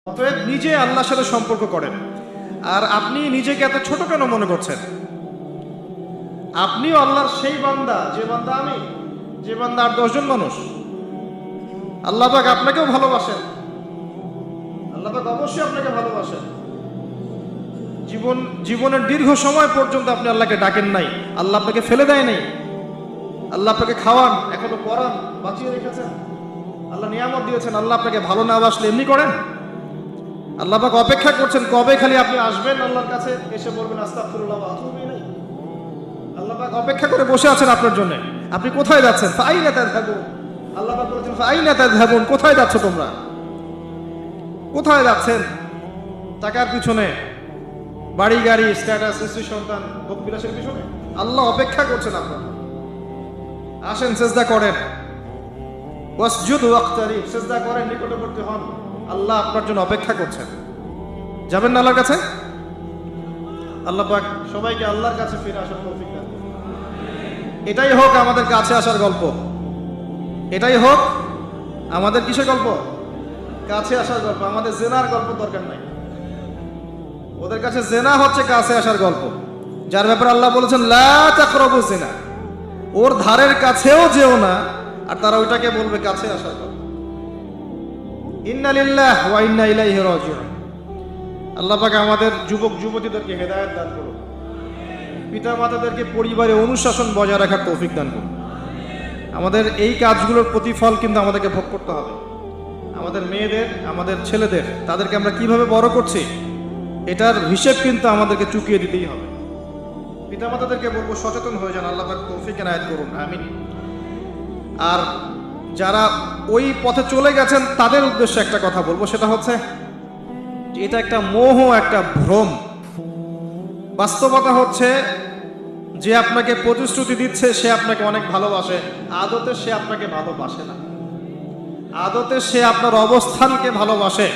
অতএব নিজে আল্লাহর সাথে সম্পর্ক করেন। আর আপনি নিজেকে এত ছোট কেন মনে করছেন? আপনিও আল্লাহর সেই বান্দা, যে বান্দা আমি, যে বান্দা আর 10 জন মানুষ। আল্লাহ পাক আপনাকেও ভালোবাসেন, আল্লাহ পাক অবশ্যই আপনাকে ভালোবাসেন। জীবনের দীর্ঘ সময় পর্যন্ত আপনি আল্লাহকে ডাকেন নাই, আল্লাহ আপনাকে ফেলে দেয় নাই। আল্লাহ আপনাকে খাওয়ান, এখনো পড়ান, বাঁচিয়ে রেখেছেন, আল্লাহ নিয়ামত দিয়েছেন। আল্লাহ আপনাকে ভালো না বাসলে এমনি করেন? আল্লাহ পাক অপেক্ষা করছেন কবে খালি আপনি আসবেন আল্লাহর কাছে, এসে বলবেন আস্তাগফিরুল্লাহ ওয়া আতুবু ইলাইহি। আল্লাহ পাক অপেক্ষা করে বসে আছেন আপনার জন্য। আপনি কোথায় যাচ্ছেন? ফাআইনা তাযহাবুন। আল্লাহ পাক বলেছেন ফাআইনা তাযহাবুন, কোথায় যাচ্ছ তোমরা? কোথায় যাচ্ছেন? টাকার পিছনে, বাড়ি গাড়ি, স্ট্যাটাস, স্ত্রী সন্তান, ভোগ বিলাসের পিছনে? আল্লাহ অপেক্ষা করছেন আপনার। আসেন, সিজদা করেন, ওয়াসজুদ ওয়াক্তারিব, সিজদা করেন, নিকটবর্তী হন। আল্লাহ আপনার জন্য অপেক্ষা করছেন। যাবেন না আল্লাহর কাছে? আল্লাহ পাক সবাইকে আল্লাহর কাছে ফিরে আসার তৌফিক দান করুন। এটাই হোক আমাদের কাছে আসার গল্প, এটাই হোক আমাদের কিসের গল্প? কাছে আসার গল্প। আমাদের জেনার গল্প দরকার নাই। ওদের কাছে জেনা হচ্ছে কাছে আসার গল্প, যার ব্যাপারে আল্লাহ বলেছেন লা তাকরাবু জিনা, ওর ধারের কাছেও যেও না, আর তারা ওইটাকে বলবে কাছে আসার গল্প। ইন্না লিল্লাহি ওয়া ইন্না ইলাইহি রাজিউন। আল্লাহ পাক আমাদের যুবক যুবতীদেরকে হেদায়েত দান করুন, পিতা মাতাদেরকে পরিবারে অনুশাসন বজায় রাখার তৌফিক দান করুন। আমাদের এই কাজগুলোর প্রতিফল কিন্তু আমাদেরকে ভোগ করতে হবে। আমাদের মেয়েদের, আমাদের ছেলেদের, তাদেরকে আমরা কিভাবে বড় করছি এটার হিসেব কিন্তু আমাদেরকে চুকিয়ে দিতেই হবে। পিতা মাতাদেরকে বলবো সচেতন হয়ে যান। আল্লাহ পাক তৌফিক এনায়েত করুন, আমিন। আর যারা ওই পথে চলে গেছেন তাদের উদ্দেশ্যে একটা কথা বলবো, সেটা হচ্ছে যে এটা একটা মোহ, একটা ভ্রম। বাস্তবতা হচ্ছে যে আপনাকে প্রতিশ্রুতি দিচ্ছে সে আপনাকে অনেক ভালোবাসে, আদতে সে আপনাকে ভালোবাসে না। আদতে সে আপনার অবস্থানকে ভালোবাসে।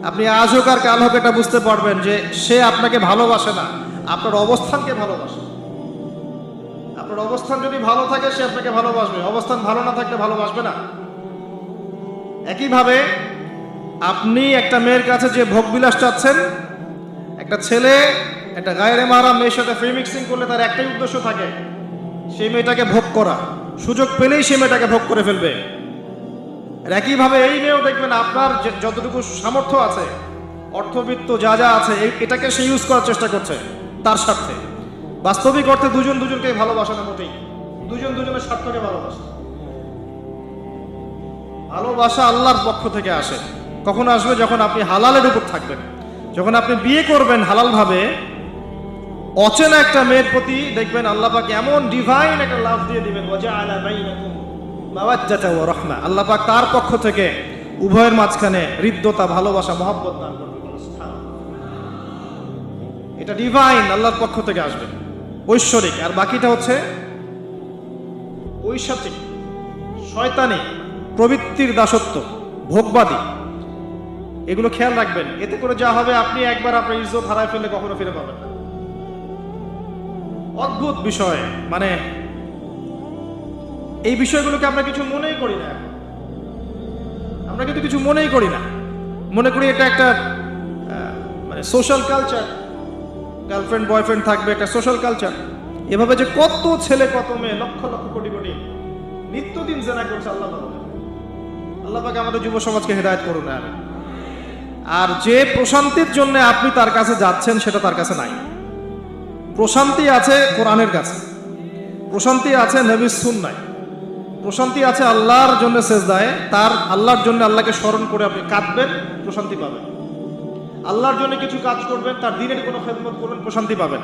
আপনি আজ হোক আর কাল হোক এটা বুঝতে পারবেন যে সে আপনাকে ভালোবাসে না, আপনার অবস্থানকে ভালোবাসে। আপনার অবস্থান যদি ভালো থাকে সে আপনাকে ভালোবাসবে, অবস্থান ভালো না থাকলে ভালোবাসবে না। একইভাবে আপনি একটা মেয়ের কাছে যে ভোগবিলাস চাচ্ছেন, একটা ছেলে একটা গায়রে মাহরাম মেয়ের সাথে ফ্রি মিক্সিং করলে তার একটাই উদ্দেশ্য থাকে, সেই মেয়েটাকে ভোগ করা। সুযোগ পেলেই সেই মেয়েটাকে ভোগ করে ফেলবে। আর একইভাবে এই মেয়েও দেখবেন আপনার যতটুকু সামর্থ্য আছে, অর্থবিত্ত যা যা আছে, এটাকে সে ইউজ করার চেষ্টা করছে তার স্বার্থে। বাস্তবিক অর্থে দুজন দুজনকে ভালোবাসে না মোটেই, দুজন দুজনের স্বার্থকে ভালোবাসে। ভালোবাসা আল্লাহর পক্ষ থেকে আসে। কখন আসবে? যখন আপনি হালালের উপর থাকবেন, যখন আপনি বিয়ে করবেন হালালভাবে। অচেনা একটা মেয়ের প্রতি দেখবেন আল্লাহ পাক এমন ডিভাইন একটা লাভ দিয়ে দিবেন, ওয়াজআলা বাইনাকুম মাওয়াজ্জাতা ওয়া রাহমা। আল্লাহ পাক তার পক্ষ থেকে উভয়ের মাঝখানে হৃদ্যতা, ভালোবাসা, মহব্বত দান করবেন। এটা ডিভাইন, আল্লাহর পক্ষ থেকে আসবে, ঐশ্বরিক। আর বাকিটা হচ্ছে ঐশাচিক, শয়তানি, প্রবৃত্তির দাসত্ব, ভোগবাদী। এগুলো খেয়াল রাখবেন। এতে করে যা হবে, আপনি একবার আপনার ইজ্জত হারায় ফেললে কখনো ফিরে পাবেন না। অদ্ভুত বিষয়, মানে এই বিষয়গুলোকে আমরা কিছু মনেই করি না। আমরা কিন্তু কিছু মনেই করি না, মনে করি এটা একটা মানে সোশ্যাল কালচার। গার্লফ্রেন্ড বয়ফ্রেন্ড থাকবে, একটা সোশ্যাল কালচার। এভাবে যে কত ছেলে কত মেয়ে, লক্ষ লক্ষ কোটি কোটি নিত্যদিন জেনা করছে, আল্লাহ ভালো। আল্লাহ পাক আমাদের যুব সমাজকে হেদায়েত করুন। আর যে প্রশান্তির জন্য আপনি তার কাছে যাচ্ছেন সেটা তার কাছে নাই। প্রশান্তি আছে কোরআনের কাছে, প্রশান্তি আছে নবীর সুন্নায়, প্রশান্তি আছে আল্লাহর জন্য সেজদায়। তার আল্লাহর জন্য আল্লাহকে স্মরণ করে আপনি কাঁদবেন, প্রশান্তি পাবেন। আল্লাহর জন্য কিছু কাজ করবেন, তার দিনের কোনো খেদমত করবেন, প্রশান্তি পাবেন।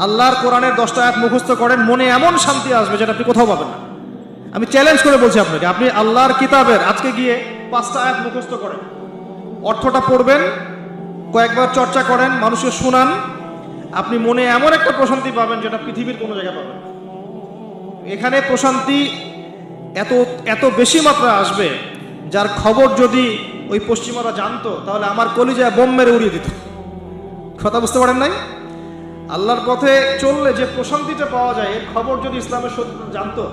আল্লাহর কোরআনের 10টা আয়াত মুখস্থ করেন, মনে এমন শান্তি আসবে যেটা আপনি কোথাও পাবেন না। আমি চ্যালেঞ্জ করে বলছি আপনাকে, আপনি আল্লাহর কিতাবের আজকে গিয়ে 5টা আয়াত মুখস্থ করেন, অর্থটা পড়বেন, কয়েকবার চর্চা করেন, মানুষকে শোনান, আপনি মনে এমন একটা প্রশান্তি পাবেন যেটা পৃথিবীর কোনো জায়গায় পাবেন। এখানে প্রশান্তি এত এত বেশি মাত্রা আসবে, যার খবর যদি ওই পশ্চিমারা জানতো তাহলে আমার কলিজায় বোম মেরে উড়িয়ে দিত। কথা বুঝতে পারেন নাই? আল্লাহর পথে চললে যে প্রশান্তিটা পাওয়া যায়, এর খবর যদি ইসলামের শত্রু জানতো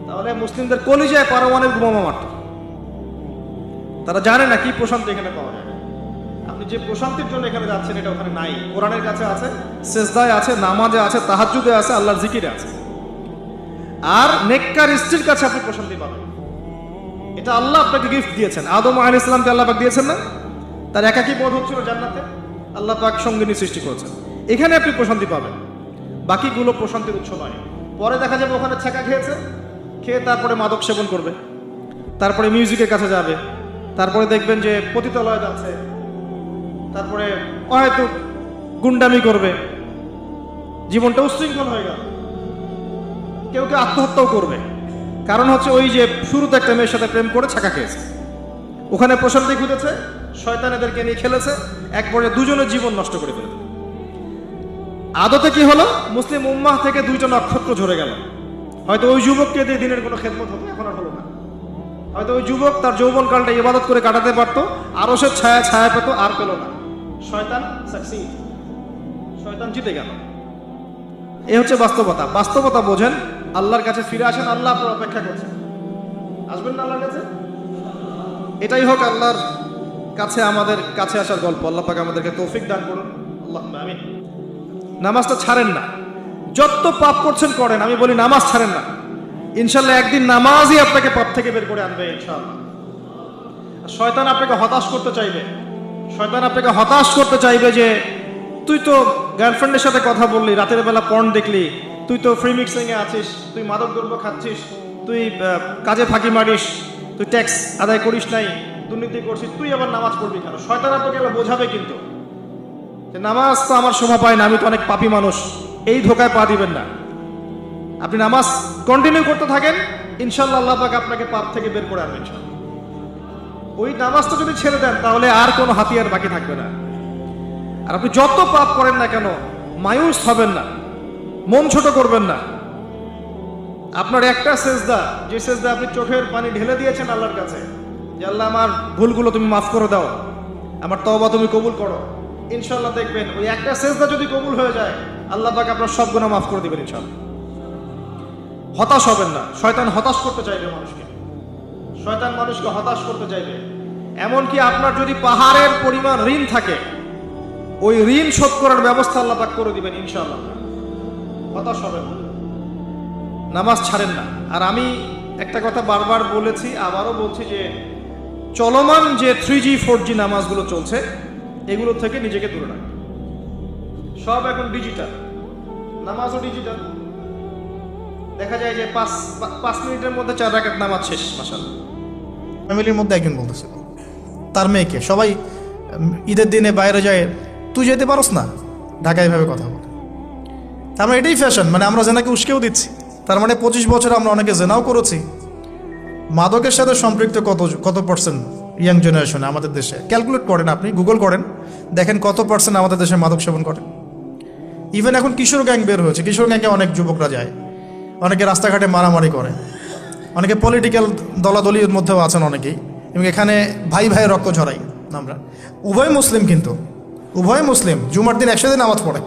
তাহলে মুসলিমদের কলিজায় পারমাণবিক বোমা মারত। তারা জানে না কি প্রশান্তি এখানে পাওয়া যায়। আপনি যে প্রশান্তির জন্য এখানে যাচ্ছেন এটা ওখানে নাই। কোরআনের কাছে আছে, সেজদায় আছে, নামাজে আছে, তাহাজ্জুদে আছে, আল্লাহর জিকিরে আছে। আর নেককার স্ত্রীর কাছে আপনি প্রশান্তি পাবেন। এটা আল্লাহ আপনাকে গিফট দিয়েছেন। আদম আলাইহিস সালামকে আল্লাহ পাক দিয়েছেন না? তার একাকী বোধ হচ্ছিল জান্নাতে, আল্লাহ পাক সঙ্গিনী সৃষ্টি করেছেন। এখানে আপনি প্রশান্তি পাবেন, বাকিগুলো প্রশান্তির উৎস নয়। পরে দেখা যাবে ওখানে ছ্যাঁকা খেয়েছে, খেয়ে তারপরে মাদক সেবন করবে, তারপরে মিউজিকের কাছে যাবে, তারপরে দেখবেন যে পতিতালয় যাচ্ছে, তারপরে হয়তো গুন্ডামি করবে, জীবনটা উচ্ছৃঙ্খল হয়ে গেল। কেউ কেউ আত্মহত্যাও করবে, কারণ হচ্ছে ওই যে শুরুতে একটা মেয়ের সাথে প্রেম করে ছ্যাঁকা খেয়েছে, ওখানে প্রশান্তি খুঁজেছে, শয়তান এদেরকে নিয়ে খেলেছে, এক পর্যায়ে দুজনের জীবন নষ্ট করে ফেলেছে। আদতে কি হলো, মুসলিম উম্মাহ থেকে দুইটা নক্ষত্র ঝরে গেল। হয়তো ওই যুবককে দিয়ে দিনের কোনো খেদমত হতো, এখন আর হলো না। হয়তো ওই যুবক তার যৌবনকালটা ইবাদত করে কাটাতে পারতো, আরো সে ছায়া পেত, আর পেল না। শয়তান সাকসিড, শয়তান জিতে গেল। এই হচ্ছে বাস্তবতা। বাস্তবতা বোঝেন, আল্লাহর কাছে ফিরে আসেন, আল্লাহ আপনার অপেক্ষা করছেন। আসবেন না আল্লাহর কাছে? এটাই হোক আল্লাহর কাছে আমাদের কাছে আসার গল্প। আল্লাহ পাক আমাদেরকে তৌফিক দান করুন, আল্লাহুম্মা আমিন। নামাজটা ছাড়েন না, যত পাপ করছেন করেন, আমি বলি নামাজ ছাড়েন না। ইনশাল্লাহ একদিন নামাজই আপনাকে পাপ থেকে বের করে আনবে ইনশাআল্লাহ। শয়তান আপনাকে হতাশ করতে চাইবে, শয়তান আপনাকে হতাশ করতে চাইবে যে তুই তো গার্লফ্রেন্ডের সাথে কথা বললি, রাতের বেলা পর্ন দেখলি, তুই তো ফ্রি মিক্সিং এ আছিস, তুই মাদক দ্রব্য খাচ্ছিস, তুই কাজে ফাঁকি মারিস, তুই ট্যাক্স আদায় করিস নাই, দুর্নীতি করছিস, তুই আবার নামাজ পড়বি কেন? শয়তান আপনাকে বোঝাবে কিন্তু যে নামাজ তো আমার শোভা পায় না, আমি তো অনেক পাপী মানুষ। এই ধোকায় পা দিবেন না। আপনি নামাজ কন্টিনিউ করতে থাকেন, ইনশাল্লাহ আল্লাহ পাক আপনাকে পাপ থেকে বের করে আনবেন ইনশাআল্লাহ। ওই নামাজটা যদি ছেড়ে দেন তাহলে আর কোনো হাতিয়ার বাকি থাকবে না। আর আপনি যত পাপ করেন না কেন, মায়ুস হবেন না, মন ছোট করবেন না। আপনার একটা সেজদা, যে সেজদা আপনি চোখের পানি ঢেলে দিয়েছেন আল্লাহর কাছে, যে আল্লাহ আমার ভুলগুলো তুমি মাফ করে দাও, আমার তওবা তুমি কবুল করো, ইনশাল্লাহ দেখবেন ওই একটা সেজদা যদি কবুল হয়ে যায়, আল্লাহ পাক আপনার সব গুনাহ মাফ করে দিবেন ইনশাআল্লাহ। হতাশ হবেন না। শয়তান হতাশ করতে চাইবে মানুষকে, শয়তান মানুষকে হতাশ করতে চাইবে। এমনকি আপনার যদি পাহাড়ের পরিমাণ ঋণ থাকে, ওই ঋণ শোধ করার ব্যবস্থা আল্লাহ পাক করে দিবেন ইনশাআল্লাহ। হতাশ হবেন না, নামাজ ছাড়েন না। আর আমি একটা কথা বারবার বলেছি, আবারও বলছি যে চলমান যে 3G 4G নামাজগুলো চলছে, এগুলো থেকে নিজেকে দূরে রাখুন। সব এখন ডিজিটাল, নামাজও ডিজিটাল। দেখা যায় যে 5 মিনিটের মধ্যে 4 রাকাত নামাজ শেষ। মাশাআল্লাহ। ফ্যামিলির মধ্যে একজন বলতেছিল তার মেয়েকে, সবাই ঈদের দিনে বাইরে যায়, তুই যেতে পারস না, ঢাকায় এভাবে কথা বলে। তার মানে এটাই ফ্যাশন, মানে আমরা জেনাকে উস্কেও দিচ্ছি। তার মানে 25 বছরে আমরা অনেকে জেনাও করেছি। মাদকের সাথে সম্পৃক্ত কত পার্সেন্ট ইয়াং জেনারেশনে আমাদের দেশে? ক্যালকুলেট করেন, আপনি গুগল করেন, দেখেন কত পার্সেন্ট আমাদের দেশে মাদক সেবন করে। ইভেন এখন কিশোর গ্যাং বের হয়েছে, কিশোর গ্যাংয়ে অনেক যুবকরা যায়, অনেকে রাস্তাঘাটে মারামারি করে, অনেকে পলিটিক্যাল দলাদলির মধ্যেও আছেন অনেকেই, এবং এখানে ভাই ভাই রক্ত ঝরাই আমরা। উভয় মুসলিম, কিন্তু উভয় মুসলিম, জুমার দিন একসাথে নামাজ পড়ে।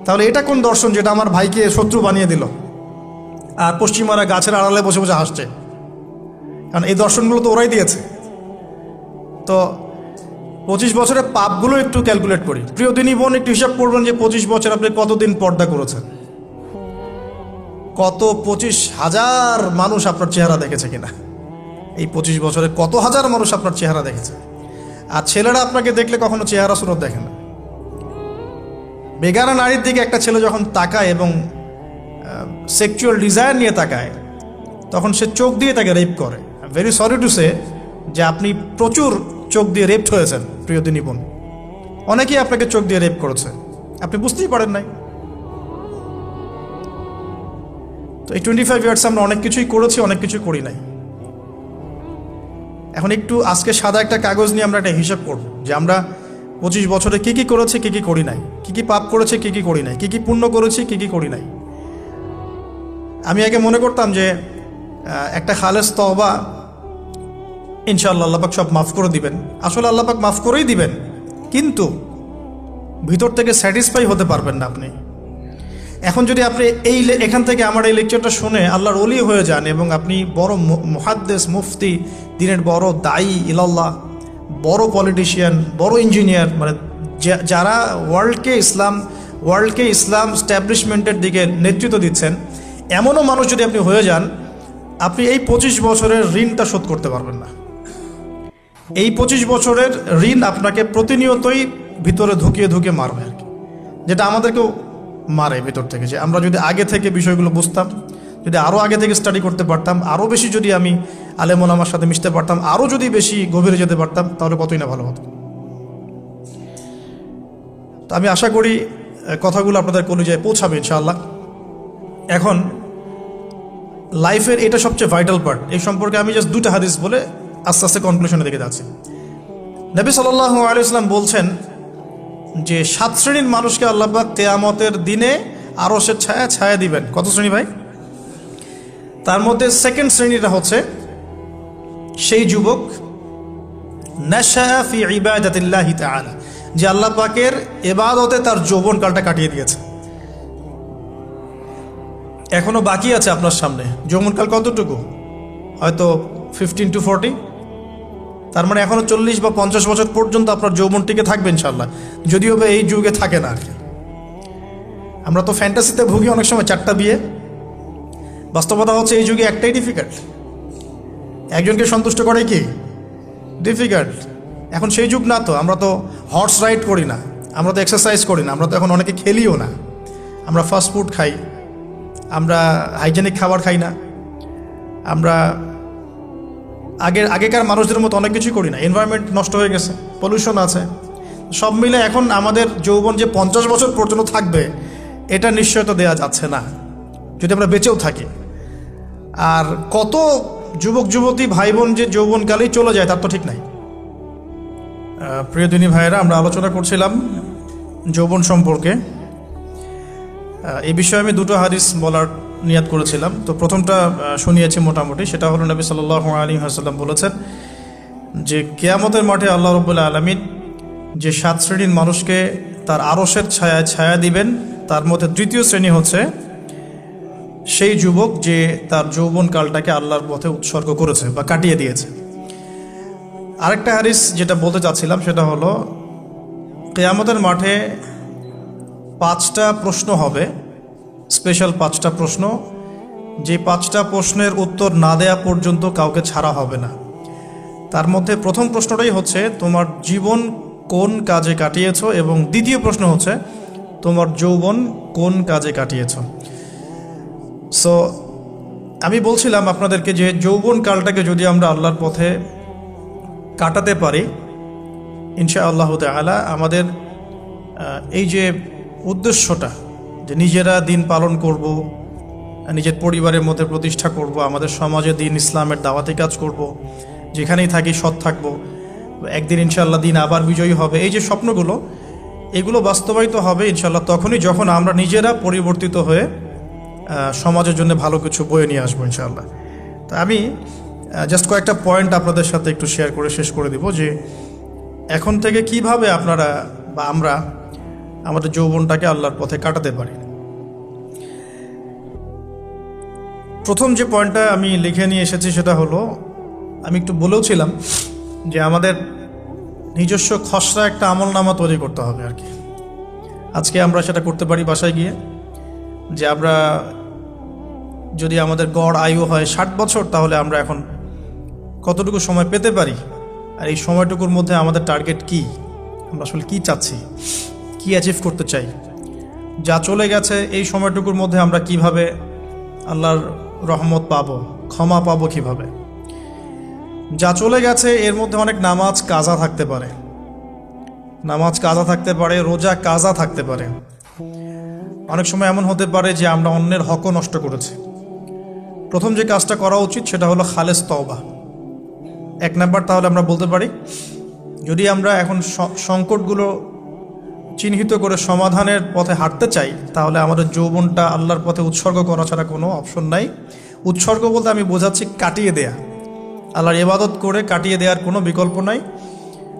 তাহলে এটা কোন দর্শন যেটা আমার ভাইকে শত্রু বানিয়ে দিল, আর পশ্চিমারা গাছের আড়ালে বসে বসে হাসছে? কারণ এই দর্শনগুলো তো ওরাই দিয়েছে। তো 25 বছরের পাপগুলো একটু ক্যালকুলেট করি। প্রিয় দিনী বোন, একটু হিসাব করবেন যে 25 বছর আপনি কতদিন পর্দা করেছেন, কত 25,000 মানুষ আপনার চেহারা দেখেছে কিনা, এই 25 বছরে কত হাজার মানুষ আপনার চেহারা দেখেছে। আর ছেলেরা আপনাকে দেখলে কখনো চেহারা সুরত দেখে না। বেগানা নারীর দিকে একটা ছেলে যখন তাকায় এবং সেক্সুয়াল ডিজায়ার নিয়ে তাকায়, তখন সে চোখ দিয়ে তাকে রেপ করে। ভেরি সরি টু সে যে আপনি প্রচুর চোখ দিয়ে রেপড হয়েছেন প্রিয় দিনী বোন। অনেকেই আপনাকে চোখ দিয়ে রেপ করেছে, আপনি বুঝতেই পারেন নাই। তো এই 25 ইয়ার্স আমরা অনেক কিছুই করেছি, অনেক কিছুই করি নাই। এখন একটু আজকে সাদা একটা কাগজ নিয়ে আমরা একটা হিসাব করব যে আমরা 25 বছরে কী কী করেছি, কী কী করি নাই, কী কী পাপ করেছি, কী কী করি নাই, কী কী পুণ্য করেছি, কী কী করি নাই। আমি আগে মনে করতাম যে একটা খালেস তওবা, ইনশাআল্লাহ আল্লাহ পাক সব মাফ করে দিবেন। আসলে আল্লাহ পাক মাফ করেই দিবেন, কিন্তু ভিতর থেকে স্যাটিসফাই হতে পারবেন না আপনি। এখন যদি আপনি এখান থেকে আমার এই লেকচারটা শুনে আল্লাহর ওলি হয়ে যান এবং আপনি বড় মুহাদ্দিস, মুফতি, দিনের বড় দায়ী ইলাল্লাহ, বড় পলিটিশিয়ান, বড় ইঞ্জিনিয়ার, মানে যারা ওয়ার্ল্ডকে ইসলাম স্ট্যাবলিশমেন্টের দিকে নেতৃত্ব দিচ্ছেন, এমনও মানুষ যদি আপনি হয়ে যান, আপনি এই 25 বছরের ঋণটা শোধ করতে পারবেন না। এই 25 বছরের ঋণ আপনাকে প্রতিনিয়তই ভিতরে ঢুকিয়ে মারবে আর কি, যেটা আমাদেরকেও মারে ভিতর থেকে। যে আমরা যদি আগে থেকে বিষয়গুলো বুঝতাম, যদি আরও আগে থেকে স্টাডি করতে পারতাম, আরও বেশি যদি আমি আলেম ওলামার সাথে মিশতে পারতাম, আরও যদি বেশি গভীরে যেতে পারতাম, তাহলে কতই না ভালো হতো। তো আমি আশা করি কথাগুলো আপনাদের কলিজায় পৌঁছাবে ইনশাআল্লাহ। এখন লাইফের এটা সবচেয়ে ভাইটাল পার্ট। এই সম্পর্কে আমি জাস্ট 2টা হাদিস বলে আস্তে আস্তে কনক্লুশনের দিকে যাচ্ছি। নবী সাল্লাল্লাহু আলাইহি ওয়াসাল্লাম বলছেন যে 7 শ্রেণীর মানুষকে আল্লাহ পাক কিয়ামতের দিনে আরশের ছায়া দিবেন। কত শ্রেণী ভাই? তার মধ্যে সেকেন্ড শ্রেণীটা হচ্ছে সেই যুবক নাশা ফি ইবাদাতিল্লাহি তাআলা, যে আল্লাহ পাকের ইবাদতে তার যৌবনকালটা কাটিয়ে দিয়েছে। এখনো বাকি আছে আপনার সামনে। যৌবনকাল কতটুকু? হয়তো 15 to 40। তার মানে এখনো 40 বা 50 বছর পর্যন্ত আপনার যৌবন টিকে থাকবে ইনশাআল্লাহ, যদিও বা এই যুগে থাকে না আর কি। আমরা তো ফ্যান্টাসিতে ভুগি অনেক সময় 4টা বিয়ে। বাস্তবতা হচ্ছে এই যুগে একটাই ডিফিকাল্ট। একজনকে সন্তুষ্ট করে কি ডিফিকাল্ট। এখন সেই যুগ না তো। আমরা তো হর্স রাইড করি না, আমরা তো এক্সারসাইজ করি না, আমরা তো এখন অনেকে খেলিও না। আমরা ফাস্ট ফুড খাই, আমরা হাইজেনিক খাবার খাই না, আমরা আগেকার মানুষদের মতো অনেক কিছুই করি না। এনভায়রনমেন্ট নষ্ট হয়ে গেছে, পলিউশন আছে, সব মিলে এখন আমাদের যৌবন যে 50 বছর পর্যন্ত থাকবে, এটা নিশ্চয়তা দেওয়া যাচ্ছে না যদি আমরা বেঁচেও থাকি। আর কত যুবক যুবতী ভাই বোন যে যৌবনকালেই চলে যায় তার তো ঠিক নাই। প্রিয় দিনী ভাইয়েরা, আমরা আলোচনা করছিলাম যৌবন সম্পর্কে। এই বিষয়ে আমি 2টো হাদিস বলার নিয়াত করেছিলাম। তো প্রথমটা শুনিয়েছি মোটামুটি, সেটা হলো নবী সাল্লাল্লাহু আলাইহি ওয়াসাল্লাম বলেছেন যে কিয়ামতের মাঠে আল্লাহ রাব্বুল আলামিন যে 7 শ্রেণীর মানুষকে তার আরশের ছায়া দিবেন, তার মধ্যে 3য় শ্রেণী হচ্ছে সেই যুবক যে তার যৌবনকালটাকে আল্লাহর পথে উৎসর্গ করেছে বা কাটিয়ে দিয়েছে। আরেকটা হাদিস যেটা বলতে চাচ্ছিলাম সেটা হলো কিয়ামতের মাঠে 5টা প্রশ্ন হবে, স্পেশাল 5টা প্রশ্ন, যে 5টা প্রশ্নের উত্তর না দেয়া পর্যন্ত কাউকে ছাড়া হবে না। তার মধ্যে প্রথম প্রশ্নটাই হচ্ছে তোমার জীবন কোন কাজে কাটিয়েছো, এবং দ্বিতীয় প্রশ্ন হচ্ছে তোমার যৌবন কোন কাজে কাটিয়েছো। সো আমি বলছিলাম আপনাদেরকে যে যৌবন কালটাকে যদি আমরা আল্লাহর পথে কাটাতে পারি, ইনশাআল্লাহ তাআলা আমাদের এই যে উদ্দেশ্যটা, যে নিজেরা দিন পালন করব, নিজের পরিবারের মধ্যে প্রতিষ্ঠা করব, আমাদের সমাজে দিন ইসলামের দাওয়াতি কাজ করব, যেখানেই থাকি সৎ থাকব, একদিন ইনশাআল্লাহ দিন আবার বিজয়ী হবে, এই যে স্বপ্নগুলো, এগুলো বাস্তবায়িত হবে ইনশাআল্লাহ তখনই যখন আমরা নিজেরা পরিবর্তিত হয়ে সমাজের জন্য ভালো কিছু বয়ে নিয়ে আসবো ইনশাআল্লাহ। তো আমি জাস্ট কয়েকটা পয়েন্ট আপনাদের সাথে একটু শেয়ার করে শেষ করে দিব যে এখন থেকে কিভাবে আপনারা বা আমরা আমাদের যৌবনটাকে আল্লাহর পথে কাটাতে পারি। প্রথম যে পয়েন্টটা আমি লিখে নিয়ে এসেছি সেটা হলো, আমি একটু বলেওছিলাম যে আমাদের নিজস্ব খসড়া একটা আমলনামা তৈরি করতে হবে আর কি। আজকে আমরা সেটা করতে পারি বাসায় গিয়ে, যে আমরা যদি আমাদের গড় আয়ু হয় 60 বছর, তাহলে আমরা এখন কতটুকু সময় পেতে পারি, আর এই সময়টুকুর মধ্যে আমাদের টার্গেট কি, আমরা আসলে কি চাচ্ছি, কি অ্যাচিভ করতে চাই। যা চলে গেছে এই সময়টুকুর মধ্যে আমরা কিভাবে আল্লাহর রহমত পাবো, ক্ষমা পাবো কিভাবে। যা চলে গেছে এর মধ্যে অনেক নামাজ কাজা থাকতে পারে, রোজা কাজা থাকতে পারে। অনেক সময় এমন হতে পারে যে আমরা অন্যের হকও নষ্ট করেছি। প্রথম যে কাজটা করা উচিত সেটা হলো খালেস তওবা। 1 নাম্বার, তাহলে আমরা বলতে পারি যদি আমরা এখন সংকটগুলো চিহ্নিত করে সমাধানের পথে হাঁটতে চাই, তাহলে আমাদের যৌবনটা আল্লাহর পথে উৎসর্গ করা ছাড়া কোনো অপশন নাই। উৎসর্গ বলতে আমি বোঝাচ্ছি কাটিয়ে দেয়া, আল্লাহর ইবাদত করে কাটিয়ে দেওয়ার কোনো বিকল্প নাই।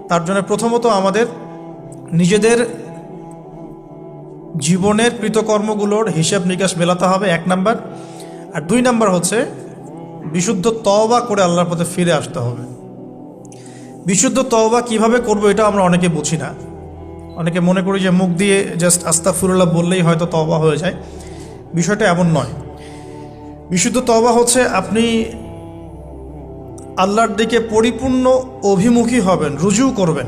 তার জন্য প্রথমত আমাদের নিজেদের জীবনের কৃতকর্মগুলোর হিসাব নিকাশ মেলাতে হবে, 1 নাম্বার। আর 2 নাম্বার হচ্ছে বিশুদ্ধ তওবা করে আল্লাহর পথে ফিরে আসতে হবে। বিশুদ্ধ তওবা কিভাবে করব এটা আমরা অনেকে বুঝি না। অনেকে মনে করি যে মুখ দিয়ে জাস্ট আস্তাগফিরুল্লাহ বললেই হয়তো তওবা হয়ে যায়। বিষয়টা এমন নয়। বিশুদ্ধ তওবা হচ্ছে আপনি আল্লাহর দিকে পরিপূর্ণ অভিমুখী হবেন, রুজু করবেন,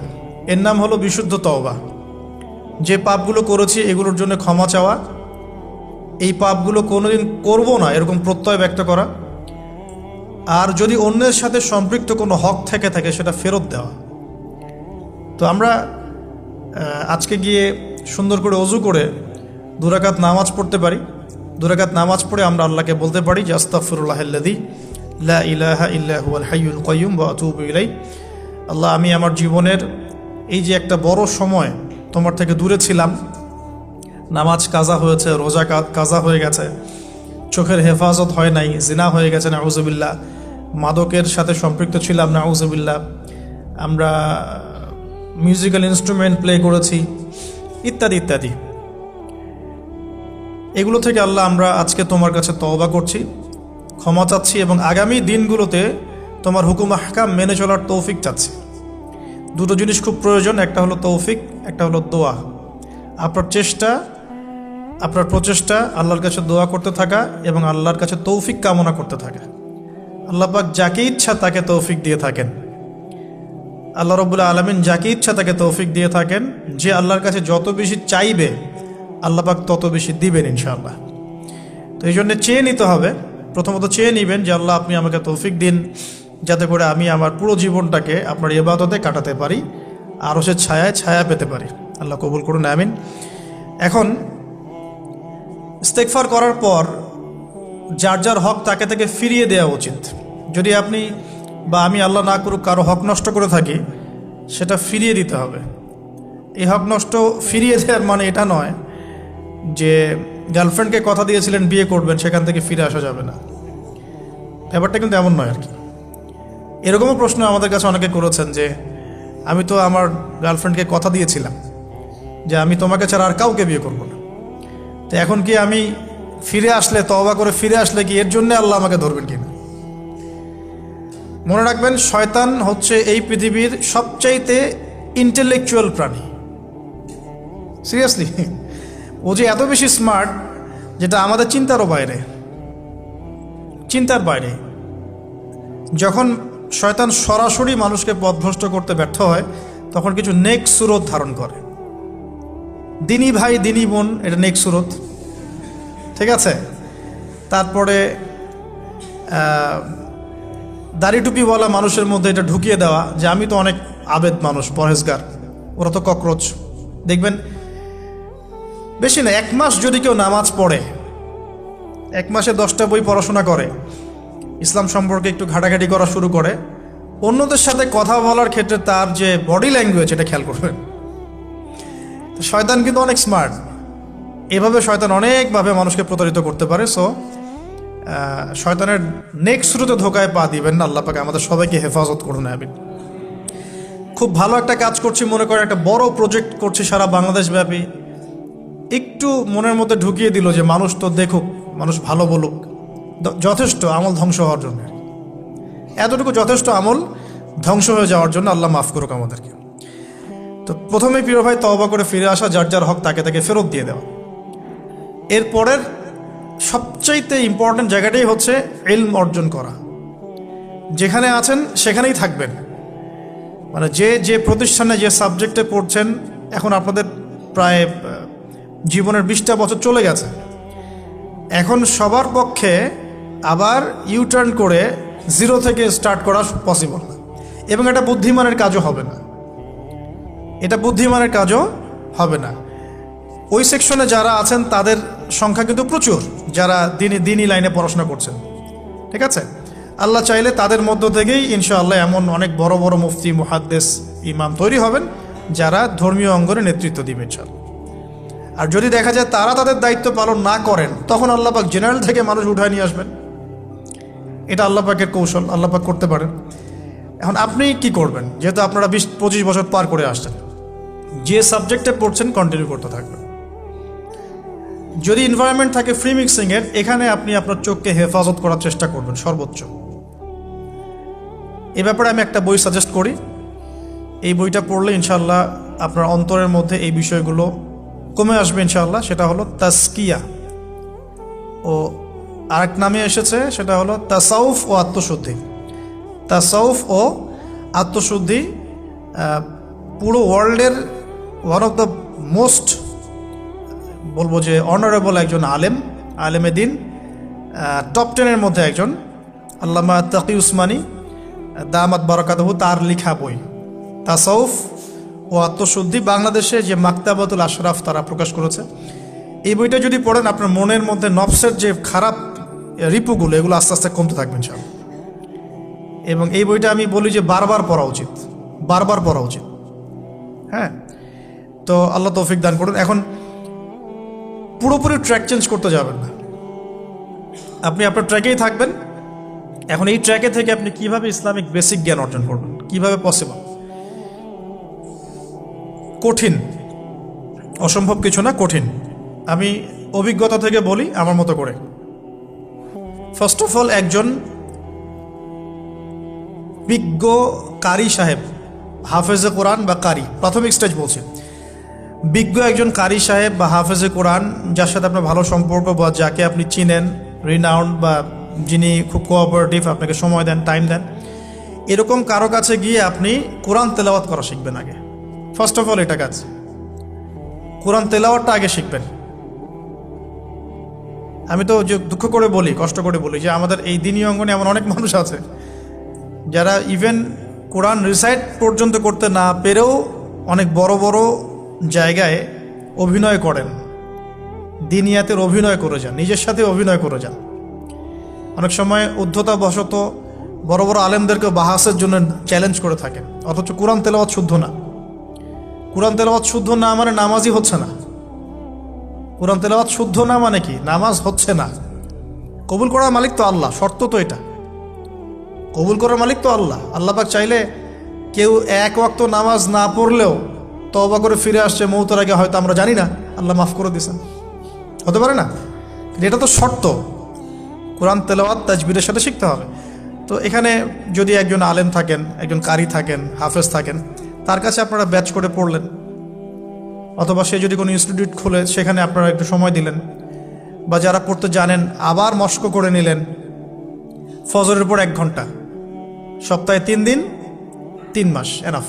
এর নাম হলো বিশুদ্ধ তওবা। যে পাপগুলো করেছি এগুলোর জন্য ক্ষমা চাওয়া, এই পাপগুলো কোনোদিন করব না এরকম প্রত্যয় ব্যক্ত করা, আর যদি অন্যের সাথে সম্পৃক্ত কোনো হক থেকে থাকে সেটা ফেরত দেওয়া। তো আমরা আজকে গিয়ে সুন্দর করে অজু করে 2 রাকাত নামাজ পড়তে পারি। 2 রাকাত নামাজ পড়ে আমরা আল্লাহকে বলতে পারি যে আস্তাগফিরুল্লাহাল্লাযী লা ইলাহা ইল্লা হুয়াল হাইয়ুল কাইয়্যুম ওয়া আতুবু ইলাইহি। আল্লাহ, আমি আমার জীবনের এই যে একটা বড় সময় তোমার থেকে দূরে ছিলাম, নামাজ কাজা হয়েছে, রোজা কাজা হয়ে গেছে, চোখের হেফাজত হয় নাই, জিনা হয়ে গেছে নাউজুবিল্লাহ, মাদকের সাথে সম্পৃক্ত ছিলাম নাউজুবিল্লাহ, আমরা মিউজিক্যাল ইনস্ট্রুমেন্ট প্লে করেছি, ইত্যাদি ইত্যাদি। এগুলো থেকে আল্লাহ আমরা আজকে তোমার কাছে তওবা করছি, ক্ষমা চাচ্ছি এবং আগামী দিনগুলোতে তোমার হুকুম আহকাম মেনে চলার তৌফিক চাচ্ছি। দুটো জিনিস খুব প্রয়োজন, একটা হলো তৌফিক, একটা হলো দোয়া। আপনার প্রচেষ্টা আল্লাহর কাছে দোয়া করতে থাকা এবং আল্লাহর কাছে তৌফিক কামনা করতে থাকা। আল্লাহ পাক যাকে ইচ্ছা তাকে তৌফিক দিয়ে থাকেন। আল্লাহ রাব্বুল আলামিন যাকে ইচ্ছা তাকে তৌফিক দিয়ে থাকেন। যে আল্লাহর কাছে যত বেশি চাইবে আল্লাহ পাক তত বেশি দিবেন ইনশাআল্লাহ। তো এই জন্য চেয়ে নিতে হবে। প্রথমত চেয়ে নেবেন যে আল্লাহ আপনি আমাকে তৌফিক দিন যাতে করে আমি আমার পুরো জীবনটাকে আপনার ইবাদতে কাটাতে পারি, আরও সে ছায়া পেতে পারি। আল্লাহ কবুল করুন, আমিন। এখন ইস্তেগফার করার পর যার যার হক তাকে তাকে ফিরিয়ে দেওয়া উচিত। যদি আপনি বা আমি আল্লাহ না করুক কারো হক নষ্ট করে থাকি, সেটা ফিরিয়ে দিতে হবে। এই হক নষ্ট ফিরিয়ে দেওয়ার মানে এটা নয় যে গার্লফ্রেন্ডকে কথা দিয়েছিলেন বিয়ে করবেন, সেখান থেকে ফিরে আসা যাবে না। ব্যাপারটা কিন্তু এমন নয় আর কি। এরকমও প্রশ্ন আমাদের কাছে অনেকে করেছেন যে আমি তো আমার গার্লফ্রেন্ডকে কথা দিয়েছিলাম যে আমি তোমাকে ছাড়া আর কাউকে বিয়ে করব না, তো এখন কি আমি ফিরে আসলে, তওবা করে ফিরে আসলে কি এর জন্য আল্লাহ আমাকে ধরবেন কিনা? মনে রাখবেন, শয়তান হচ্ছে এই পৃথিবীর সবচাইতে ইন্টেলেকচুয়াল প্রাণী। সিরিয়াসলি, ও যে এত বেশি স্মার্ট যেটা আমাদের চিন্তার বাইরে। যখন শয়তান সরাসরি মানুষকে পথভ্রষ্ট করতে ব্যর্থ হয় তখন কিছু নেক সুরত ধারণ করে। দিনী ভাই দিনী বোন, এটা নেক সুরত, ঠিক আছে। তারপরে দাড়ি টুপিওয়ালা মানুষের মধ্যে এটা ঢুকিয়ে দেওয়া যে আমি তো অনেক আবেদ মানুষ, পরহেজগার, ওরা তো ককরোচ। দেখবেন বেশি না, 1 মাস যদি কেউ নামাজ পড়ে, 1 মাসে 10টা বই পড়াশোনা করে, ইসলাম সম্পর্কে একটু ঘাটাঘাটি করা শুরু করে, অন্যদের সাথে কথা বলার ক্ষেত্রে তার যে বডি ল্যাঙ্গুয়েজ এটা খেয়াল করবেন। শয়তান কিন্তু অনেক স্মার্ট, এভাবে শয়তান অনেকভাবে মানুষকে প্রতারিত করতে পারে। সো শয়তানের নেক্সট শুরুতে ধোকায় পা দিবেন না। আল্লাহ পাক আমাদের সবাইকে হেফাজত করুন, আমিন। খুব ভালো একটা কাজ করছি মনে করেন, একটা বড় প্রজেক্ট করছি সারা বাংলাদেশ ব্যাপী, একটু মনের মধ্যে ঢুকিয়ে দিল যে মানুষ তো দেখুক, মানুষ ভালো বলুক, যথেষ্ট আমল ধ্বংস হওয়ার জন্য। এতটুকু যথেষ্ট আমল ধ্বংস হয়ে যাওয়ার জন্য। আল্লাহ মাফ করুক আমাদেরকে। তো প্রথমে প্রিয় ভাই তওবা করে ফিরে আসা, যার যার হক তাকে তাকে ফেরত দিয়ে দেওয়া। এরপরের সবচাইতে ইম্পর্টেন্ট জায়গাটাই হচ্ছে ইলম অর্জন করা। যেখানে আছেন সেখানেই থাকবেন, মানে যে প্রতিষ্ঠানে যে সাবজেক্টে পড়ছেন, এখন আপনাদের প্রায় জীবনের 20টা বছর চলে গেছে। এখন সবার পক্ষে আবার ইউটার্ন করে 0 থেকে স্টার্ট করা পসিবল না, এবং এটা বুদ্ধিমানের কাজও হবে না। ওই সেকশনে যারা আছেন তাদের সংখ্যা কিন্তু প্রচুর, যারা দিনী লাইনে পড়াশোনা করছেন, ঠিক আছে। আল্লাহ চাইলে তাদের মধ্য থেকেই ইনশাআল্লাহ এমন অনেক বড় বড় মুফতি, মুহাদ্দিস, ইমাম তৈরি হবেন যারা ধর্মীয় অঙ্গনে নেতৃত্ব দিবেন ইনশাআল্লাহ। আর যদি দেখা যায় তারা তাদের দায়িত্ব পালন না করেন, তখন আল্লাহ পাক জেনারেল থেকে মানুষ উঠায় নিয়ে আসবেন। এটা আল্লাহ পাকের কৌশল, আল্লাহ পাক করতে পারেন। এখন আপনি কি করবেন? যেহেতু আপনারা 20-25 বছর পার করে আসছেন, যে সাবজেক্টে পড়ছেন কন্টিনিউ করতে থাকবেন। যদি এনভায়রনমেন্ট থাকে ফ্রি মিক্সিংয়ের, এখানে আপনি আপনার চোখকে হেফাজত করার চেষ্টা করবেন সর্বোচ্চ। এ ব্যাপারে আমি একটা বই সাজেস্ট করি, এই বইটা পড়লে ইনশাআল্লাহ আপনার অন্তরের মধ্যে এই বিষয়গুলো কমে আসবে ইনশাআল্লাহ। সেটা হলো তাসকিয়া, ও আরেক নামে এসেছে, সেটা হলো তাসাউফ ও আত্মশুদ্ধি। তাসাউফ ও আত্মশুদ্ধি পুরো ওয়ার্ল্ডের ওয়ান অফ দ্য মোস্ট, বলবো যে অনারেবল একজন আলেমে দিন, টপ 10-এর মধ্যে একজন, আল্লামা তাকি উসমানী দামাত বারাকাতুহু, তার লেখা বই তাসাউফ ও আত্মশুদ্ধি। বাংলাদেশে যে মাকতাবাতুল আশরাফ তারা প্রকাশ করেছে, এই বইটা যদি পড়েন আপনার মনের মধ্যে নফসের যে খারাপ রিপুগুলো, এগুলো আস্তে আস্তে কমতে থাকবে ইনশাআল্লাহ। এবং এই বইটা আমি বলি যে বারবার পড়া উচিত। হ্যাঁ, তো আল্লাহ তৌফিক দান করুন। এখন পুরোপুরি ট্র্যাক চেঞ্জ করতে যাবেন না, আপনি আপনার ট্র্যাকেই থাকবেন। এখন এই ট্র্যাকে থেকে আপনি কিভাবে ইসলামিক বেসিক জ্ঞান অর্জন করবেন, কিভাবে পসিবল? কঠিন, অসম্ভব কিছু না, কঠিন। আমি অভিজ্ঞতা থেকে বলি আমার মতো করে। ফার্স্ট অফ অল, একজন বিজ্ঞ কারি সাহেব, হাফেজে কোরআন বা কারি, প্রাথমিক স্টেজ বলছি, বিজ্ঞ একজন কারি সাহেব বা হাফেজে কোরআন, যার সাথে আপনার ভালো সম্পর্ক বা যাকে আপনি চিনেন, রিনাউন্ড বা যিনি খুব কোঅপারেটিভ, আপনাকে সময় দেন, টাইম দেন, এরকম কারো কাছে গিয়ে আপনি কোরআন তেলাওয়াত করা শিখবেন আগে। ফার্স্ট অফ অল এটা কাজ, কোরআন তেলাওয়াতটা আগে শিখবেন। আমি তো যে দুঃখ করে বলি, কষ্ট করে বলি যে আমাদের এই দিনী অঙ্গনে এমন অনেক মানুষ আছে যারা ইভেন কোরআন রিসাইট পর্যন্ত করতে না পেরেও অনেক বড় বড় জায়গায় অভিনয় করেন, দিনিয়াতের অভিনয় করে যান, নিজের সাথে অভিনয় করে যান। অনেক সময় উদ্ধতাবশত বড় বড় আলেমদেরকে বাহাসের জন্য চ্যালেঞ্জ করে থাকেন, অথচ কোরআন তেলাওয়াত শুদ্ধ না। কোরআন তেলাওয়াত শুদ্ধ না মানে নামাজই হচ্ছে না। কোরআন তেলাওয়াত শুদ্ধ না মানে কি? নামাজ হচ্ছে না। কবুল করার মালিক তো আল্লাহ, শর্ত তো এটা। কবুল করার মালিক তো আল্লাহ। আল্লাহ পাক চাইলে কেউ এক ওয়াক্ত নামাজ না পড়লেও তওবা করে ফিরে আসছে মৌতের আগে, হয়তো আমরা জানি না, আল্লাহ মাফ করে দিয়েছেন, হতে পারে না? এটা তো শর্ত। কোরআন তেলাওয়াত তাজবিরের সাথে শিখতে হবে। তো এখানে যদি একজন আলেম থাকেন, একজন কারি থাকেন, হাফেজ থাকেন, তার কাছে আপনারা ব্যাচ করে পড়লেন, অথবা সে যদি কোনো ইনস্টিটিউট খোলে সেখানে আপনারা একটু সময় দিলেন, বা যারা পড়তে জানেন আবার মস্ক করে নিলেন। ফজরের পর 1 ঘন্টা, সপ্তাহে 3 দিন, 3 মাস এনাফ।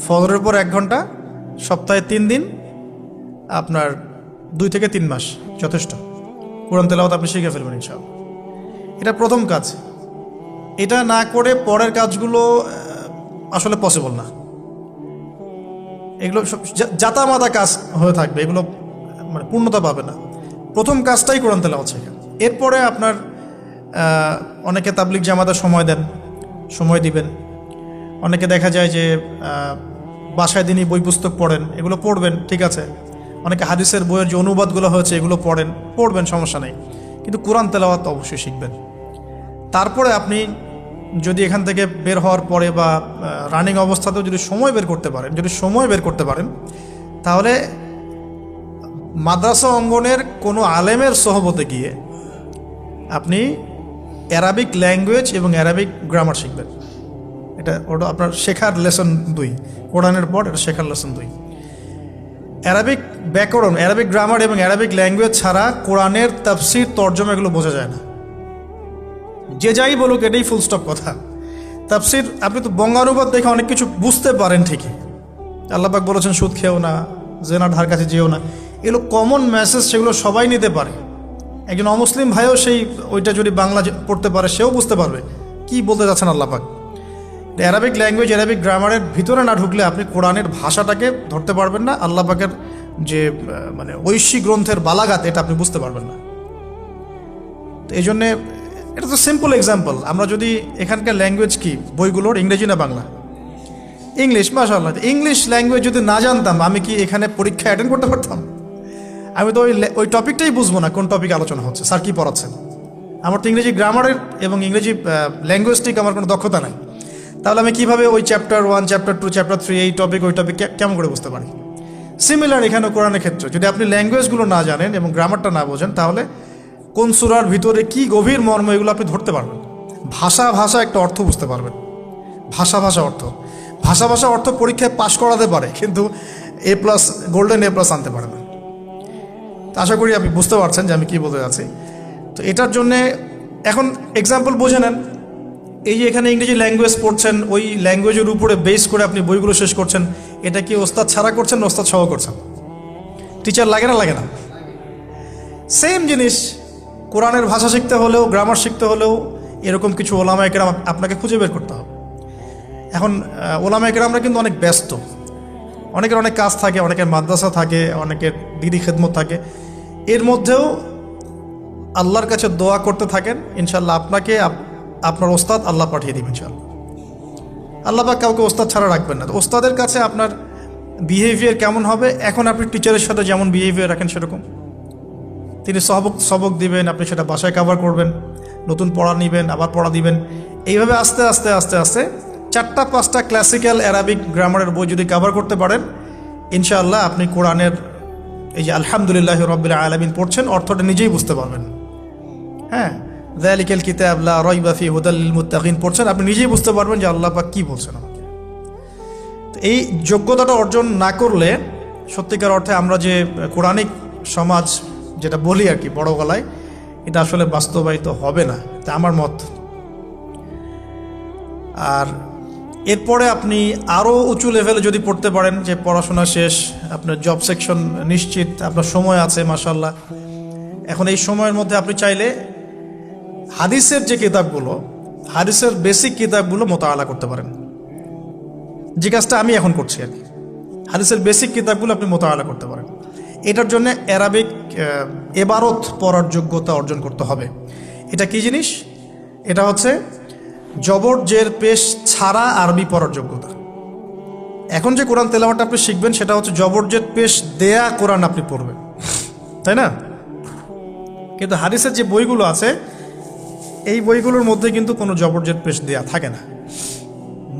ফজরের পর 1 ঘন্টা, সপ্তাহে 3 দিন, আপনার 2 থেকে 3 মাস যথেষ্ট। কোরআন তেলাওয়াত আপনি শিখে ফেলবেন ইনশাআল্লাহ। এটা প্রথম কাজ। এটা না করে পরের কাজগুলো আসলে পসিবল না। এগুলো সব জাতামাতা কাজ হয়ে থাকবে, এগুলো মানে পূর্ণতা পাবে না। প্রথম কাজটাই কোরআন তেলাওয়াত শেখা। এরপরে আপনার অনেকে তাবলিগ জামাতে সময় দেন, সময় দিবেন। অনেকে দেখা যায় যে বাসায় দিনই বই পুস্তক পড়েন, এগুলো পড়বেন, ঠিক আছে। অনেকে হাদিসের বইয়ের যে অনুবাদগুলো হয়েছে এগুলো পড়বেন, সমস্যা নেই। কিন্তু কোরআন তেলাওয়াত অবশ্যই শিখবেন। তারপরে আপনি যদি এখান থেকে বের হওয়ার পরে বা রানিং অবস্থাতেও যদি সময় বের করতে পারেন, তাহলে মাদ্রাসা অঙ্গনের কোনো আলেমের সহবতে গিয়ে আপনি অ্যারাবিক ল্যাঙ্গুয়েজ এবং অ্যারাবিক গ্রামার শিখবেন। ওটা আপনার শেখার লেসন 2, কোরআনের পর এটা শেখার লেসন 2। অ্যারাবিক ব্যাকরণ, অ্যারাবিক গ্রামার এবং অ্যারাবিক ল্যাঙ্গুয়েজ ছাড়া কোরআনের তাফসির, তর্জমা এগুলো বোঝা যায় না। যে যাই বলুক, এটাই ফুল স্টপ কথা। তাফসির আপনি তো বঙ্গানুবাদ দেখে অনেক কিছু বুঝতে পারেন ঠিকই। আল্লাহ পাক বলেছেন সুদ খেও না, জেনার ধার কাছে যেও না, এগুলো কমন মেসেজ, সেগুলো সবাই নিতে পারে। একজন অমুসলিম ভাইও ওইটা যদি বাংলা পড়তে পারে, সেও বুঝতে পারবে কি বলতে যাচ্ছেন আল্লাহ পাক। অ্যারাবিক ল্যাঙ্গুয়েজ, অ্যারাবিক গ্রামারের ভিতরে না ঢুকলে আপনি কোরআনের ভাষাটাকে ধরতে পারবেন না। আল্লাহ পাকের যে মানে ঐশী গ্রন্থের বালাগাত, এটা আপনি বুঝতে পারবেন না। তো এই জন্যে এটা তো সিম্পল এক্সাম্পল। আমরা যদি এখানকার ল্যাঙ্গুয়েজ কি বইগুলোর, ইংরেজি না বাংলা? ইংলিশ। মাশাআল্লাহ, ইংলিশ ল্যাঙ্গুয়েজ যদি না জানতাম, আমি কি এখানে পরীক্ষা অ্যাটেন্ড করতে পারতাম? আমি তো ওই টপিকটাই বুঝবো না, কোন টপিক আলোচনা হচ্ছে, স্যার কী পড়াচ্ছেন। আমার তো ইংরেজি গ্রামারের এবং ইংরেজি ল্যাঙ্গুয়েজটিক আমার কোনো দক্ষতা নাই। তাহলে আমি কীভাবে ওই চ্যাপ্টার 1, চ্যাপ্টার 2, চ্যাপ্টার 3, এই টপিক ওই টপিক কেমন করে বুঝতে পারি? সিমিলার এখানে কোরআনের ক্ষেত্রে যদি আপনি ল্যাঙ্গুয়েজগুলো না জানেন এবং গ্রামারটা না বোঝেন, তাহলে কোন সূরার ভিতরে কি গভীর মর্ম, এগুলো আপনি ধরতে পারবেন। ভাষা একটা অর্থ বুঝতে পারবেন, ভাষা অর্থ। ভাষা ভাষা অর্থ পরীক্ষায় পাশ করাতে পারে, কিন্তু A+, গোল্ডেন A+ আনতে পারে না। তো আশা করি আপনি বুঝতে পারছেন যে আমি কী বলতে যাচ্ছি। তো এটার জন্যে এখন এক্সাম্পল বুঝে নেন, এই যে এখানে ইংরেজি ল্যাঙ্গুয়েজ পড়ছেন, ওই ল্যাঙ্গুয়েজের উপরে বেস করে আপনি বইগুলো শেষ করছেন, এটা কি ওস্তাদ ছাড়া করছেন না ওস্তাদ সহ করছেন? টিচার লাগে না লাগে না? সেম জিনিস, কোরআনের ভাষা শিখতে হলেও, গ্রামার শিখতে হলেও এরকম কিছু ওলামা একরাম আপনাকে খুঁজে বের করতে হবে। এখন ওলামা একরামরা কিন্তু অনেক ব্যস্ত, অনেকের অনেক কাজ থাকে, অনেকের মাদ্রাসা থাকে, অনেকের দিদি খেদমত থাকে। এর মধ্যেও আল্লাহর কাছে দোয়া করতে থাকেন, ইনশাল্লাহ আপনাকে আপনার ওস্তাদ আল্লাহ পাঠিয়ে দিবেন ইনশাল্লাহ। আল্লাহ পাক কাউকে ওস্তাদ ছাড়া রাখবেন না। তো ওস্তাদের কাছে আপনার বিহেভিয়ার কেমন হবে, এখন আপনি টিচারের সাথে যেমন বিহেভিয়ার রাখেন সেরকম। তিনি সবক দিবেন, আপনি সেটা বাসায় কভার করবেন, নতুন পড়া নেবেন, আবার পড়া দিবেন। এইভাবে আস্তে আস্তে আস্তে আস্তে 4-5টা ক্লাসিক্যাল অ্যারাবিক গ্রামারের বই যদি কভার করতে পারেন, ইনশাআল্লাহ আপনি কোরআনের এই যে আলহামদুলিল্লাহ রাব্বিল আলামিন পড়ছেন, অর্থটা নিজেই বুঝতে পারবেন। হ্যাঁ, যালিকাল কিতাব লা রাইবা ফিহি হুদাল লিল মুত্তাকিন পড়ছেন, আপনি নিজেই বুঝতে পারবেন যে আল্লাহ পাক কী বলছেন আমাকে। তো এই যোগ্যতাটা অর্জন না করলে সত্যিকার অর্থে আমরা যে কোরআনিক সমাজ যেটা বলি আর কি বড় গলায়, এটা আসলে বাস্তবায়িত হবে না, তা আমার মত। আর এরপরে আপনি আরও উঁচু লেভেলে যদি পড়তে পারেন, যে পড়াশোনা শেষ, আপনার জব সেকশন নিশ্চিত, আপনার সময় আছে মাশাআল্লাহ, এখন এই সময়ের মধ্যে আপনি চাইলে হাদিসের যে কিতাবগুলো, হাদিসের বেসিক কিতাবগুলো মোতালা করতে পারেন, যে কাজটা আমি এখন করছি আর কি। হাদিসের বেসিক কিতাবগুলো আপনি মোতালা করতে পারেন। এটার জন্য অ্যারাবিক এবারত পড়ার যোগ্যতা অর্জন করতে হবে। এটা কি জিনিস? এটা হচ্ছে জবর জের পেশ ছাড়া আরবি পড়ার যোগ্যতা। এখন যে কোরআন তেলাওয়াতটা আপনি শিখবেন, সেটা হচ্ছে জবর জের পেশ দেয়া কোরআন আপনি পড়বেন, তাই না? কিন্তু হাদিসের যে বইগুলো আছে, এই বইগুলোর মধ্যে কিন্তু কোনো জবর জের পেশ দেয়া থাকে না।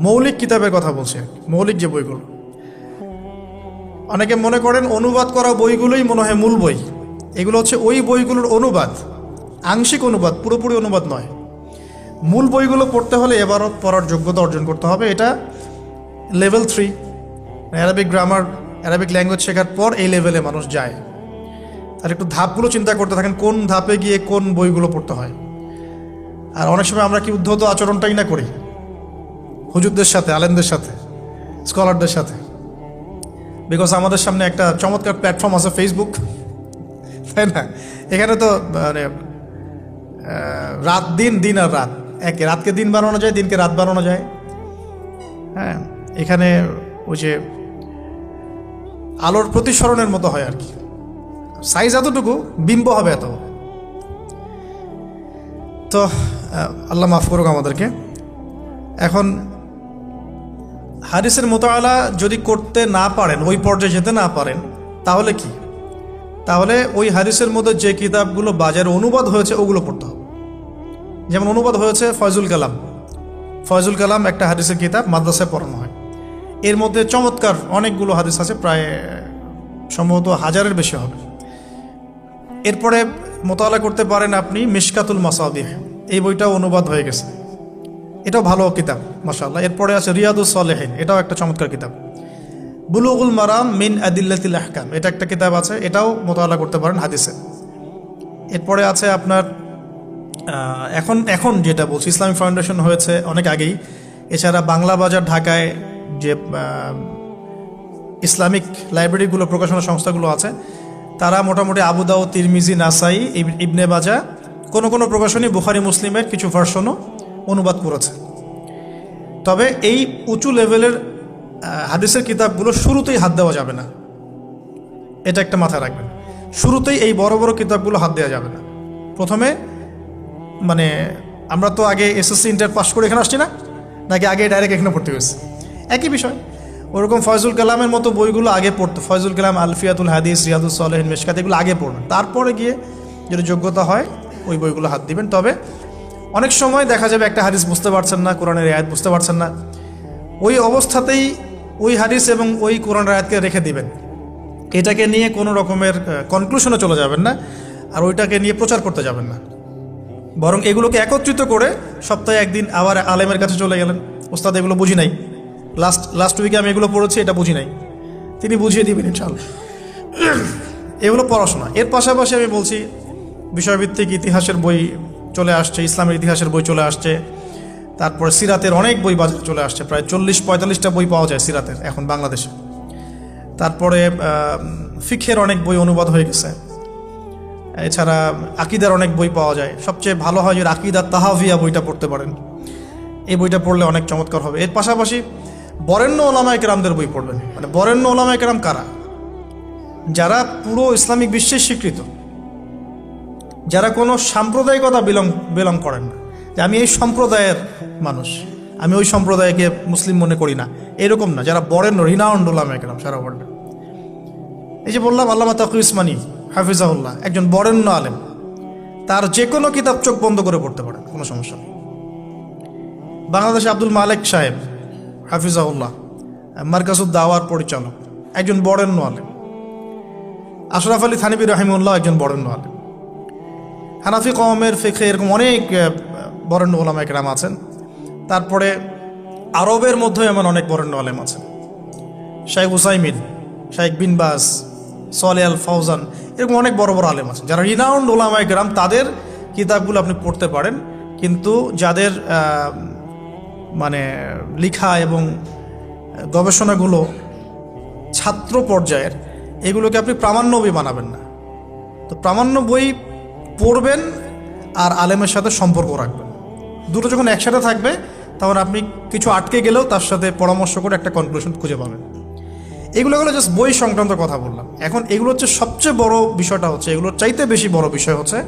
মৌলিক কিতাবের কথা বলছে, মৌলিক যে বইগুলো, অনেকে মনে করেন অনুবাদ করা বইগুলোই মনে হয় মূল বই। এগুলো হচ্ছে ওই বইগুলোর অনুবাদ, আংশিক অনুবাদ, পুরোপুরি অনুবাদ নয়। মূল বইগুলো পড়তে হলে এবারত পড়ার যোগ্যতা অর্জন করতে হবে। এটা level 3, Arabic grammar, Arabic language শেখার পর এই লেভেলে মানুষ যায়। আর একটু ধাপগুলো চিন্তা করতে থাকেন, কোন ধাপে গিয়ে কোন বইগুলো পড়তে হয়। আর অনেক সময় আমরা কি উদ্ধত আচরণটাই না করি হুজুরদের সাথে, আলেমদের সাথে, স্কলারদের সাথে। বিকজ আমাদের সামনে একটা চমৎকার প্ল্যাটফর্ম আছে ফেসবুক, তাই না? এখানে তো মানে রাত দিন, দিন আর রাত একে, রাতকে দিন বানানো যায়, দিনকে রাত বানানো যায়। হ্যাঁ, এখানে ওই যে আলোর প্রতিসরণের মতো হয় আর কি, সাইজ এতটুকু, বিম্ব হবে এত। তো আল্লাহ মাফ করুক আমাদেরকে। এখন হাদিসের মোতালা যদি করতে না পারেন, ওই পর্যায়ে যেতে না পারেন, তাহলে কি? তাহলে ওই হাদিসের মধ্যে যে কিতাবগুলো বাজারে অনুবাদ হয়েছে ওগুলো পড়তে হবে। যেমন অনুবাদ হয়েছে ফয়জুল কালাম। ফয়জুল কালাম একটা হাদিসের কিতাব, মাদ্রাসায় পড়ানো হয়। এর মধ্যে চমৎকার অনেকগুলো হাদিস আছে, প্রায় সম্ভবত 1000-এর বেশি হবে। এরপরে মোতালা করতে পারেন আপনি মিশকাতুল মাসাবিহ, এই বইটাও অনুবাদ হয়ে গেছে, এটাও ভালো কিতাব মাশাআল্লাহ। এরপরে আছে রিয়াদুস সালেহিন, এটাও একটা চমৎকার কিতাব। বুলুগুল মারাম মিন আদিল্লাতিল আহকাম, এটা একটা কিতাব আছে, এটাও মোতালা করতে পারেন হাদিসে। এরপরে আছে আপনার এখন যেটা বলছি, ইসলামিক ফাউন্ডেশন হয়েছে অনেক আগেই। এছাড়া বাংলা বাজার ঢাকায় যে ইসলামিক লাইব্রেরিগুলো, প্রকাশনা সংস্থাগুলো আছে, তারা মোটামুটি আবু দাউদ, তিরমিজি, নাসাই, ইবনে বাজা, কোনো প্রকাশনী বুখারী মুসলিমের কিছু ভার্সনও অনুবাদ করেছে। তবে এই উঁচু লেভেলের হাদিসের কিতাবগুলো শুরুতেই হাত দেওয়া যাবে না, এটা একটা মাথায় রাখবেন। শুরুতেই এই বড় বড় কিতাবগুলো হাত দেওয়া যাবে না। প্রথমে মানে আমরা তো আগে এসএসসি ইন্টার পাস করে এখানে আসছি না, নাকি আগে ডাইরেক্ট এখানে ভর্তি হয়েছে? একই বিষয়। ওরকম ফয়জুল কালামের মতো বইগুলো আগে পড়তো, ফয়জুল কালাম, আলফিয়াতুল হাদিস, রিয়াদুস সালেহিন, মিশকাত, এগুলো আগে পড়বেন। তারপরে গিয়ে যদি যোগ্যতা হয় ওই বইগুলো হাত দিবেন। তবে অনেক সময় দেখা যাবে একটা হাদিস বুঝতে পারছেন না, কোরআনের আয়াত বুঝতে পারছেন না, ওই অবস্থাতেই ওই হাদিস এবং ওই কোরআনের আয়াতকে রেখে দিবেন। এটাকে নিয়ে কোনো রকমের কনক্লুশনে চলে যাবেন না, আর ওইটাকে নিয়ে প্রচার করতে যাবেন না। বরং এগুলোকে একত্রিত করে সপ্তাহে একদিন আবার আলেমের কাছে চলে গেলেন, ওস্তাদ এগুলো বুঝি নাই, লাস্ট উইকে আমি এগুলো পড়েছি, এটা বুঝি নাই, তিনি বুঝিয়ে দিবেন ইনশাআল্লাহ। এগুলো পড়াশোনা। এর পাশাপাশি আমি বলছি বিষয়ভিত্তিক ইতিহাসের বই চলে আসছে, ইসলামের ইতিহাসের বই চলে আসছে, তারপরে সিরাতের অনেক বই বাজারে চলে আসছে, প্রায় 40-45টা বই পাওয়া যায় সিরাতের এখন বাংলাদেশে। তারপরে ফিকহের অনেক বই অনুবাদ হয়ে গেছে, এছাড়া আকিদার অনেক বই পাওয়া যায়। সবচেয়ে ভালো হয় যে আকিদা তাহাভিয়া বইটা পড়তে পারেন, এই বইটা পড়লে অনেক চমৎকার হবে। এর পাশাপাশি বরেণ্য ওলামায়ে কেরামদের বই পড়বেন। মানে বরেণ্য ওলামায়ে কেরাম কারা? যারা পুরো ইসলামিক বিশ্বে স্বীকৃত, যারা কোনো সাম্প্রদায়িকতা বিলং করেন না, যে আমি এই সম্প্রদায়ের মানুষ, আমি ওই সম্প্রদায়কে মুসলিম মনে করি না, এরকম না। যারা বরেণ্য রিনাউন্ড ওলামায়ে কেরাম সারা ওয়ার্ল্ডে। এই যে বললাম আল্লামা তাকি উসমানী হাফিজাহুল্লাহ একজন বরেণ্য আলেম, তার যে কোনো কিতাব চোখ বন্ধ করে পড়তে পারেন, কোনো সমস্যা নেই। বাংলাদেশে আব্দুল মালেক সাহেব হাফিজাহুল্লাহ মার্কাজুদ দাওয়ার পরিচালক, একজন বরেণ্য আলেম। আশরাফ আলী থানভী রহিমউল্লাহ একজন বরেণ্য আলেম। হানাফি কওমের ফিকহে এরকম অনেক বরেণ্য ওলামায়ে কেরাম আছেন। তারপরে আরবের মধ্যে এমন অনেক বরেণ্য আলেম আছেন, শাইখ উসাইমিন, শাইখ বিন বাজ, সালেহ আল ফাওজান, এরকম অনেক বড় বড় আলেম আছেন যারা রিনাউন্ড ওলামায়ে কেরাম। তাদের কিতাবগুলো আপনি পড়তে পারেন, কিন্তু যাদের মানে লেখা এবং গবেষণাগুলো ছাত্র পর্যায়ের, এগুলোকে আপনি প্রামাণ্য বই বানাবেন না। তো প্রামাণ্য বই পড়বেন আর আলেমের সাথে সম্পর্ক রাখবেন, দুটো যখন একসাথে থাকবে তখন আপনি কিছু আটকে গেলেও তার সাথে পরামর্শ করে একটা কনক্লুশন খুঁজে পাবেন। এগুলো জাস্ট বই সংক্রান্ত কথা বললাম। এখন এগুলো হচ্ছে সবচেয়ে বড় বিষয়টা হচ্ছে, এগুলোর চাইতে বেশি বড় বিষয় হচ্ছে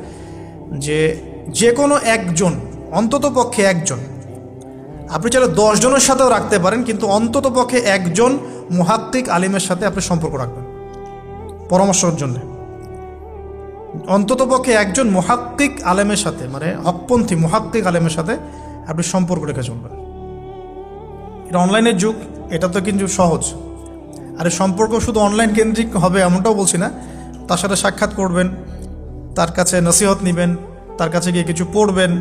যে কোনো একজন, অন্তত পক্ষে একজন, আপনি চাইলে 10 জনের সাথেও রাখতে পারেন, কিন্তু অন্তত পক্ষে একজন মুহাক্কিক আলিমের সাথে আপনি সম্পর্ক রাখবেন পরামর্শের জন্য। অন্তত পক্ষে একজন মুহাক্কিক আলেমের সাথে, মানে হকপন্থী মুহাক্কিক আলেমের সাথে আপনি সম্পর্ক রেখে চলবেন। এটা অনলাইনের যুগ, এটা তো কিন্তু সহজ। আর এই সম্পর্ক শুধু অনলাইন কেন্দ্রিক হবে এমনটাও বলছি না। তার সাথে সাক্ষাৎ করবেন, তার কাছে নসিহত নেবেন, তার কাছে গিয়ে কিছু পড়বেন,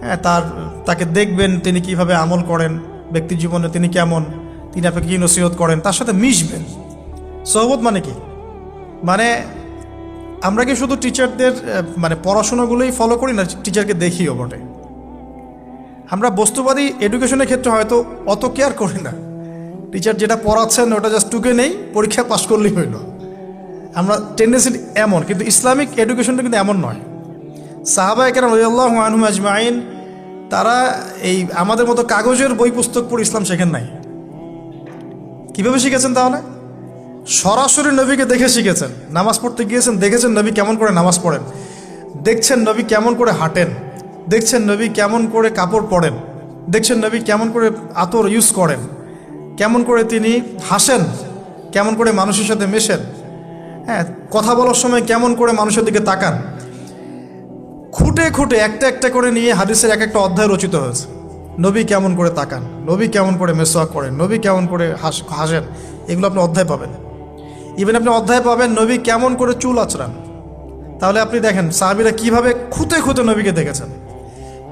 হ্যাঁ, তাকে দেখবেন তিনি কিভাবে আমল করেন, ব্যক্তি জীবনে তিনি কেমন, তিনি আপনাকে কী নসিহত করেন, তার সাথে মিশবেন। সোহবত মানে কি? মানে আমরা কি শুধু টিচারদের মানে পড়াশোনাগুলোই ফলো করি না, টিচারকে দেখিও বটে। আমরা বস্তুবাদী এডুকেশনের ক্ষেত্রে হয়তো অত কেয়ার করি না, টিচার যেটা পড়াচ্ছেন ওটা জাস্ট টুকে নেই, পরীক্ষা পাস করলেই হইল। আমরা টেন্ডেন্সি এমন, কিন্তু ইসলামিক এডুকেশনটা কিন্তু এমন নয়। সাহাবায়ে কেরাম রাদিয়াল্লাহু আনহুম আজমাইন তারা এই আমাদের মতো কাগজের বই পুস্তক পড়ে ইসলাম শেখেন নাই। কীভাবে শিখেছেন? তাহলে সরাসরি নবীকে দেখে শিখেছেন। নামাজ পড়তে গিয়েছেন, দেখেছেন নবী কেমন করে নামাজ পড়েন, দেখছেন নবী কেমন করে হাঁটেন, দেখছেন নবী কেমন করে কাপড় পরেন, দেখছেন নবী কেমন করে আতর ইউজ করেন, কেমন করে তিনি হাসেন, কেমন করে মানুষের সাথে মেশেন, হ্যাঁ, কথা বলার সময় কেমন করে মানুষের দিকে তাকান। খুঁটে খুঁটে একটা একটা করে নিয়ে হাদিসের এক একটা অধ্যায় রচিত হয়েছে। নবী কেমন করে তাকান, নবী কেমন করে মেসওয়াক করেন, নবী কেমন করে হাসেন, এগুলো আপনি অধ্যায় পাবেন। ইভেন আপনি অধ্যায় পাবেন নবী কেমন করে চুল আঁচড়ান। তাহলে আপনি দেখেন সাহাবীরা কিভাবে খুঁতে খুঁতে নবীকে দেখেছেন।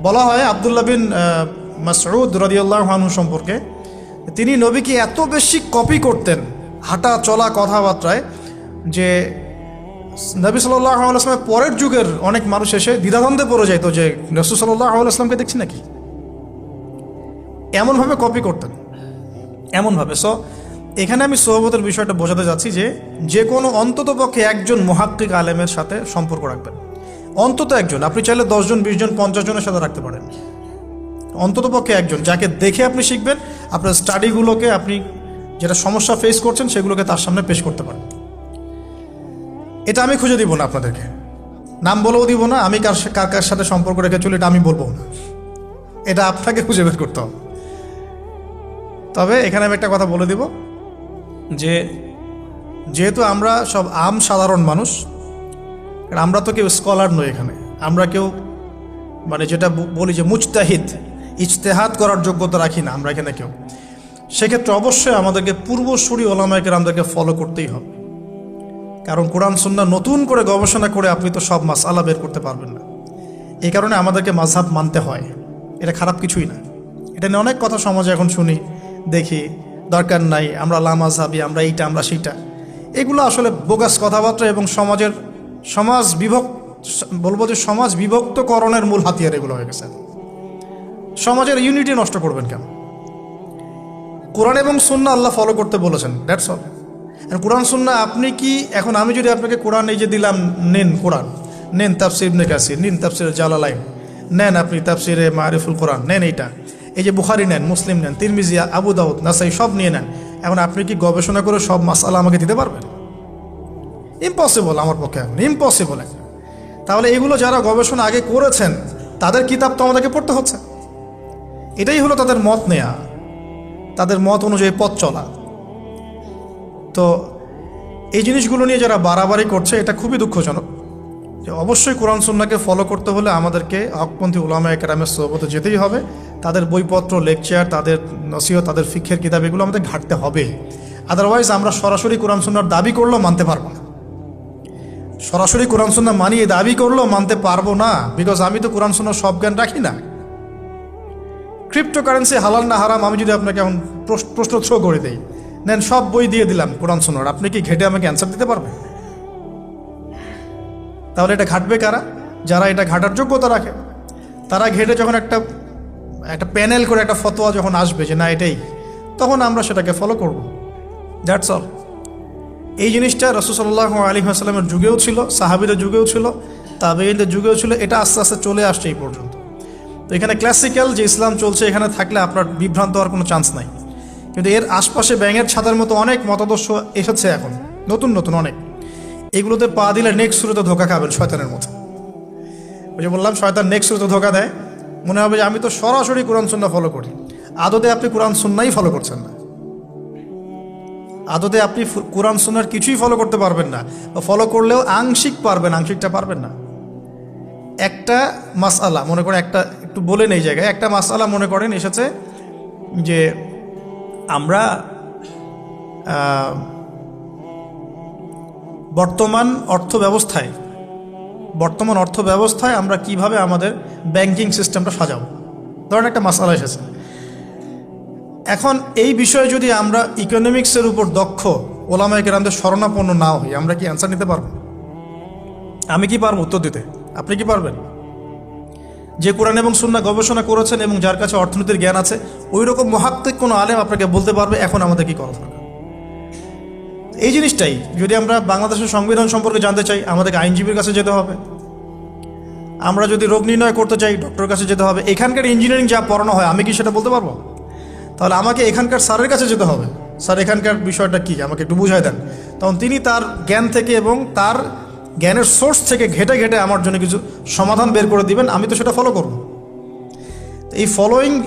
বলা হয় আব্দুল্লাহ বিন মাসউদ রাদিয়াল্লাহু আনহু সম্পর্কে, তিনি নবীকে এত বেশি কপি করতেন হাঁটা চলা কথাবার্তায় যে নবী সাল্লাল্লাহু আলাইহি ওয়াসাল্লামের পরের যুগের অনেক মানুষ এসে দ্বিধাদ্বন্দ্বে পড়ে যেত যে রাসূল সাল্লাল্লাহু আলাইহি ওয়াসাল্লামকে দেখছি নাকি। এমনভাবে কপি করতেন, এমনভাবে। সো এখানে আমি সোহবতের বিষয়টা বোঝাতে যাচ্ছি যে কোনো অন্তত পক্ষে একজন মুহাক্কিক আলেমের সাথে সম্পর্ক রাখবেন। অন্তত একজন, আপনি চাইলে 10 জন 20 জন 50 জনের সাথে রাখতে পারেন। অন্তত পক্ষে একজন যাকে দেখে আপনি শিখবেন, আপনার স্টাডিগুলোকে, আপনি যেটা সমস্যা ফেস করছেন সেগুলোকে তার সামনে পেশ করতে পারেন। এটা আমি খুঁজে দিব না আপনাদেরকে, নাম বলেও দিব না, আমি কার কার সাথে সম্পর্ক রেখে চলি এটা আমি বলবো না, এটা আপনাকে খুঁজে বের করতে হবে। তবে এখানে আমি একটা কথা বলে দিব যেহেতু আমরা সব সাধারণ মানুষ, আমরা তো কেউ স্কলার নই এখানে, আমরা কেউ মানে যেটা বলি যে মুজতাহিদ, ইজতেহাদ করার যোগ্যতা রাখি না আমরা এখানে কেউ। সেক্ষেত্রে অবশ্যই আমাদেরকে পূর্বসূরি ওলামায়ে কেরামদেরকে ফলো করতেই হবে, কারণ কোরআন সুন্নাহ নতুন করে গবেষণা করে আপনি তো সব মাসআলা বের করতে পারবেন না। এই কারণে আমাদেরকে মাযহাব মানতে হয়, এটা খারাপ কিছুই না। এটা নিয়ে অনেক কথা সমাজে এখন শুনি দেখি, দরকার নাই, আমরা লামাজহাবি, আমরা এইটা আমরা সেইটা। এগুলো আসলে বোগাস কথাবার্তা এবং সমাজ বিভক্তকরণের মূল হাতিয়ার এগুলো হয়ে গেছে। সমাজের ইউনিটি নষ্ট করবেন কেন? কোরআন এবং সুন্নাহ আল্লাহ ফলো করতে বলেছেন, দ্যাটস অল। কোরআন সুন্নাহ আপনি কি এখন, আমি যদি আপনাকে কোরআন এই যে দিলাম, নেন কোরআন, নেন তাফসির ইবনে কাসির, নেন তাফসির জালালাইন, নেন আপনি তাফসিরে মারিফুল কোরআন, নেন এইটা, এই যে বুখারী নেন, মুসলিম নেন, তিরমিজি, আবু দাউদ, নাসাই সব নিয়ে নেন। এখন আপনি কি গবেষণা করে সব মাসআলা আমাকে দিতে পারবেন? ইম্পসিবল আমার পক্ষে, এখন ইম্পসিবল। তাহলে এগুলো যারা গবেষণা আগে করেছেন তাদের কিতাব তো আমাদেরকে পড়তে হচ্ছে। এটাই হলো তাদের মত নেয়া, তাদের মত অনুযায়ী পথ চলা। তো এই জিনিসগুলো নিয়ে যারা বাড়াবাড়ি করছে এটা খুবই দুঃখজনক। যে অবশ্যই কোরআন সুন্নাহকে ফলো করতে হলে আমাদেরকে হকপন্থী উলামায়ে কেরামের সোহবতে যেতেই হবে। তাদের বইপত্র, লেকচার, তাদের নসিহত, তাদের ফিকহের কিতাব এগুলো আমাদের ঘাটতে হবে। আদারওয়াইজ আমরা সরাসরি কোরআন সুন্নাহর দাবি করলেও মানতে পারবো না। সরাসরি কোরআন সুন্নাহ মানিয়ে দাবি করলেও মানতে পারবো না, বিকজ আমি তো কোরআন সুন্নাহর সব জ্ঞান রাখি না। ক্রিপ্টোকারেন্সি হালাল না হারাম আমি যদি আপনাকে এখন প্রশ্ন থ্রো করে দেই, নেন সব বই দিয়ে দিলাম কোরআন সুন্নাহর, আপনি কি ঘেটে আমাকে অ্যান্সার দিতে পারবেন? তাহলে এটা ঘাটবে কারা? যারা এটা ঘাটার যোগ্যতা রাখে। তারা ঘেটে যখন একটা প্যানেল করে একটা ফতোয়া যখন আসবে যে না এটাই, তখন আমরা সেটাকে ফলো করব, দ্যাটস অল। এই জিনিসটা রাসূল সাল্লাল্লাহু আলাইহি ওয়াসাল্লামের যুগেও ছিল, সাহাবীদের যুগেও ছিল, তাবেঈনদের যুগেও ছিল। এটা আস্তে আস্তে চলে আসছে এই পর্যন্ত। তো এখানে ক্লাসিক্যাল যে ইসলাম চলছে এখানে থাকলে আপনার বিভ্রান্ত হওয়ার কোনো চান্স নাই। কিন্তু এর আশপাশে ব্যাঙের ছাতার মতো অনেক মতাদর্শ এসেছে এখন, নতুন নতুন অনেক। এগুলোতে পা দিলে নেক্সট শুরুতে ধোকা খাবেন শয়তানের মতো। ওই যে বললাম, শয়তান নেক্সট শুরুতে ধোকা দেয়, মনে হবে যে আমি তো সরাসরি কোরআন সুন্নাহ ফলো করি। আদতে আপনি কোরআন সুন্নাহই ফলো করছেন না। আদতে আপনি কোরআন সুন্নাহর কিছুই ফলো করতে পারবেন না, ফলো করলেও আংশিক পারবেন, আংশিকটা পারবেন না। একটা মাসআলা মনে করেন, একটু বলেন এই জায়গায়, একটা মাসআলা মনে করেন এসেছে যে আমরা বর্তমান অর্থ ব্যবস্থায় আমরা কিভাবে আমাদের ব্যাংকিং সিস্টেমটা সাজাবো, ধরেন একটা মাসআলা এসেছে। এখন এই বিষয়ে যদি আমরা ইকোনমিক্সের উপর দক্ষ ওলামায়ে কেরামদের শরণাপন্ন না হই, আমরা কি অ্যান্সার নিতে পারবো? আমি কি পারবো উত্তর দিতে? আপনি কি পারবেন? যে কোরআন এবং সুন্নাহ গবেষণা করেছেন এবং যার কাছে অর্থনীতির জ্ঞান আছে, ওই রকম মুহাক্কিক কোনো আলেম আপনাকে বলতে পারবে এখন আমাদের কি করা দরকার। এই জিনিসটাই যদি আমরা বাংলাদেশের সংবিধান সম্পর্কে জানতে চাই, আমাদেরকে আইনজীবীর কাছে যেতে হবে। আমরা যদি রোগ নির্ণয় করতে চাই, ডক্টরের কাছে যেতে হবে। এখানকার ইঞ্জিনিয়ারিং যা পড়ানো হয় আমি কি সেটা বলতে পারবো? তাহলে আমাকে এখানকার স্যারের কাছে যেতে হবে, স্যার এখানকার বিষয়টা কি আমাকে একটু বুঝাই দেন। তখন তিনি তার জ্ঞান থেকে এবং তার জ্ঞানের সোর্স থেকে ঘেটে ঘেটে আমার জন্য কিছু সমাধান বের করে দিবেন, আমি তো সেটা ফলো করব।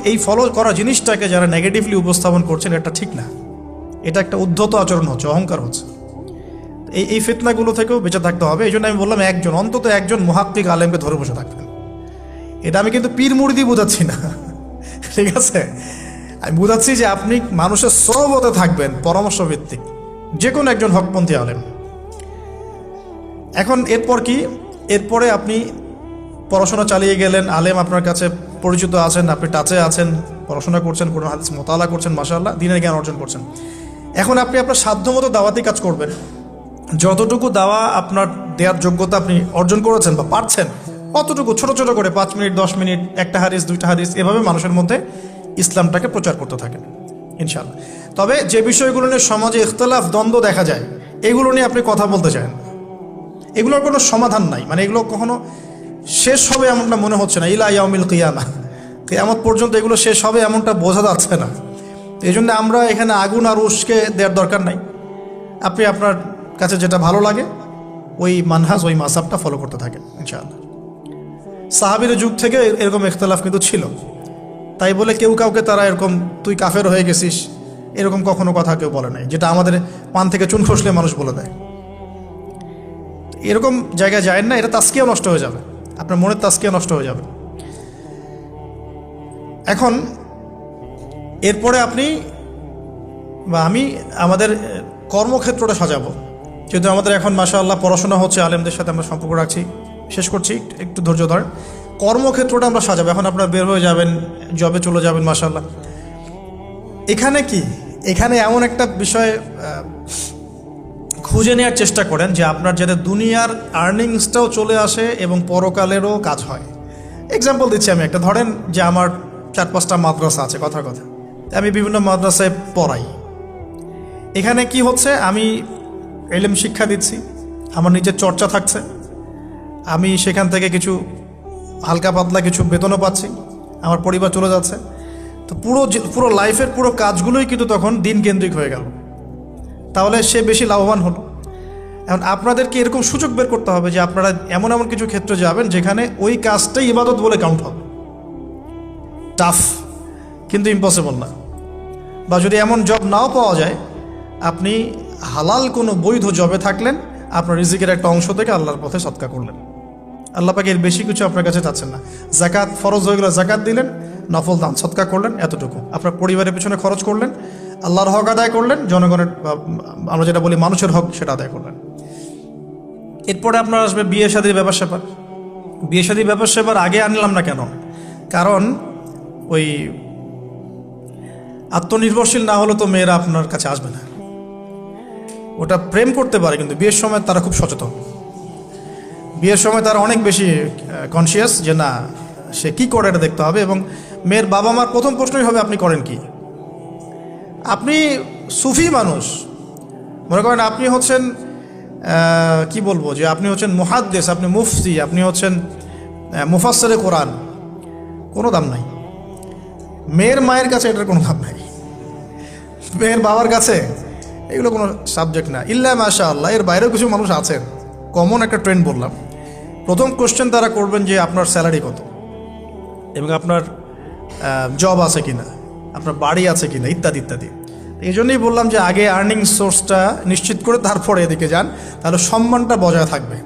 এই ফলো করা জিনিসটাকে যারা নেগেটিভলি উপস্থাপন করছেন এটা ঠিক না, এটা একটা উদ্ধত আচরণ হচ্ছে, অহংকার হচ্ছে। এই ফিতনাগুলো থেকেও বেঁচে থাকতে হবে। এই জন্য আমি বললাম অন্তত একজন মুহাক্কিক আলেমকে ধরে বসে থাকবেন। এটা আমি কিন্তু পীর মুরিদি বোঝাচ্ছি না, ঠিক আছে? আমি বোঝাচ্ছি যে আপনি মানুষের সোহবতে থাকবেন, পরামর্শ ভিত্তিক, যে কোনো একজন হকপন্থী আলেম। এখন এরপর কি? এরপরে আপনি পড়াশোনা চালিয়ে গেলেন, আলেম আপনার কাছে পরিচিত আছেন, আপনি টাচে আছেন, পড়াশোনা করছেন, কোনো হাদিস মোতালা করছেন, মাশাআল্লাহ দিনের জ্ঞান অর্জন করছেন। এখন আপনি আপনার সাধ্যমতো দাওয়াতি কাজ করবেন। যতটুকু দাওয়া আপনার দেওয়ার যোগ্যতা আপনি অর্জন করেছেন বা পারছেন, অতটুকু ছোট ছোট করে 5 মিনিট 10 মিনিট, একটা হাদিস 2টা হাদিস, এভাবে মানুষের মধ্যে ইসলামটাকে প্রচার করতে থাকেন ইনশাআল্লাহ। তবে যে বিষয়গুলো নিয়ে সমাজে ইখতিলাফ, দ্বন্দ্ব দেখা যায়, এগুলো নিয়ে আপনি কথা বলতে চান, এগুলোর কোনো সমাধান নাই। মানে এগুলো কখনো শেষ হবে এমনটা মনে হচ্ছে না। ইলা ইয়াউমিল কিয়ামা, কিয়ামত পর্যন্ত এগুলো শেষ হবে এমনটা বোঝা যাচ্ছে না। এই জন্য আমরা এখানে আগুন আর উস্কে দেওয়ার দরকার নাই। আপনি আপনার কাছে যেটা ভালো লাগে ওই মানহাজ, ওই মাযহাবটা ফলো করতে থাকেন ইনশাআল্লাহ। সাহাবীর যুগ থেকে এরকম ইখতিলাফ কিন্তু ছিল, তাই বলে কেউ কাউকে তারা এরকম তুই কাফের হয়ে গেছিস এরকম কখনো কথা কেউ বলে নাই, যেটা আমাদের পান থেকে চুন খসলে মানুষ বলে দেয়। এরকম জায়গায় যায় না, এটা তাস্কিয়া নষ্ট হয়ে যাবে, আপনার মনের তাস্কিয়া নষ্ট হয়ে যাবে। এখন এরপরে আপনি বা আমি আমাদের কর্মক্ষেত্রটা সাজাবো। যেহেতু আমাদের এখন মাশাআল্লাহ পড়াশোনা হচ্ছে, আলেমদের সাথে আমরা সম্পর্ক রাখছি, শেষ করছি, একটু ধৈর্য ধরেন। কর্মক্ষেত্রটা আমরা সাজাবো। এখন আপনারা বের হয়ে যাবেন, জবে চলে যাবেন মাশাআল্লাহ। এখানে কি, এখানে এমন একটা বিষয় খুঁজে নেওয়ার চেষ্টা করেন যে আপনার যাতে দুনিয়ার আর্নিংসটাও চলে আসে এবং পরকালেরও কাজ হয়। এক্সাম্পল দিচ্ছি আমি একটা, ধরেন যে আমার 4-5টা মাদ্রাসা আছে, কথার কথা, আমি বিভিন্ন মাদ্রাসায় পড়াই। এখানে কি হচ্ছে, আমি ইলম শিক্ষা দিচ্ছি, আমার নিজের চর্চা থাকছে, আমি সেখান থেকে কিছু হালকা পাতলা কিছু বেতনও পাচ্ছি, আমার পরিবার চলে যাচ্ছে। তো পুরো লাইফের পুরো কাজগুলোই কিন্তু তখন দিন কেন্দ্রিক হয়ে গেল, তাহলে সে বেশি লাভবান হলো। এখন আপনাদেরকে এরকম সুযোগ বের করতে হবে যে আপনারা এমন এমন কিছু ক্ষেত্রে যাবেন যেখানে ওই কাজটাই ইবাদত বলে কাউন্ট হবে। টাফ কিন্তু ইম্পসিবল না। বা যদি এমন জব নাও পাওয়া যায়, আপনি হালাল কোনো বৈধ জবে থাকলেন, আপনার রিজিকের একটা অংশ থেকে আল্লাহর পথে সদকা করলেন। আল্লাহ পাকে এর বেশি কিছু আপনার কাছে চাচ্ছেন না। জাকাত ফরজ হয়ে গেলে জাকাত দিলেন, নফল দান সদকা করলেন, এতটুকু। আপনার পরিবারের পেছনে খরচ করলেন, আল্লাহর হক আদায় করলেন, জনগণের আমরা যেটা বলি মানুষের হক সেটা আদায় করলেন। এরপরে আপনার আসবে বিয়ে শাদীর ব্যাপার স্যাপার। বিয়ে শাদীর ব্যাপার স্যাপার আগে আনলাম না কেন? কারণ ওই আত্মনির্ভরশীল না হলে তো মেয়েরা আপনার কাছে আসবে না। ওটা প্রেম করতে পারে, কিন্তু বিয়ের সময় তারা খুব সচেতন। বিয়ের সময় তারা অনেক বেশি কনসিয়াস যে না, সে কি করে এটা দেখতে হবে। এবং মেয়ের বাবা মার প্রথম প্রশ্নই হবে আপনি করেন কি। আপনি সুফি মানুষ, মনে করেন আপনি হচ্ছেন কি বলবো, যে আপনি হচ্ছেন মুহাদ্দিস, আপনি মুফতি, আপনি হচ্ছেন মুফাসসিরে কোরআন, কোনো দাম নাই। মেয়ের মায়ের কাছে এটার কোনো দাম নাই, মেয়ের বাবার কাছে এগুলো কোনো সাবজেক্ট না। ইল্লা মাশাআল্লাহ, এর বাইরেও কিছু মানুষ আছেন, কমন একটা ট্রেন্ড বললাম। প্রথম কোশ্চেন তারা করবেন যে আপনার স্যালারি কত, এবং আপনার জব আছে কিনা, আপনার বাড়ি আছে কিনা, ইত্যাদি ইত্যাদি। এই জন্যই বললাম যে আগে আর্নিং সোর্সটা নিশ্চিত করে তারপরে এদিকে যান, তাহলে সম্মানটা বজায় থাকবে।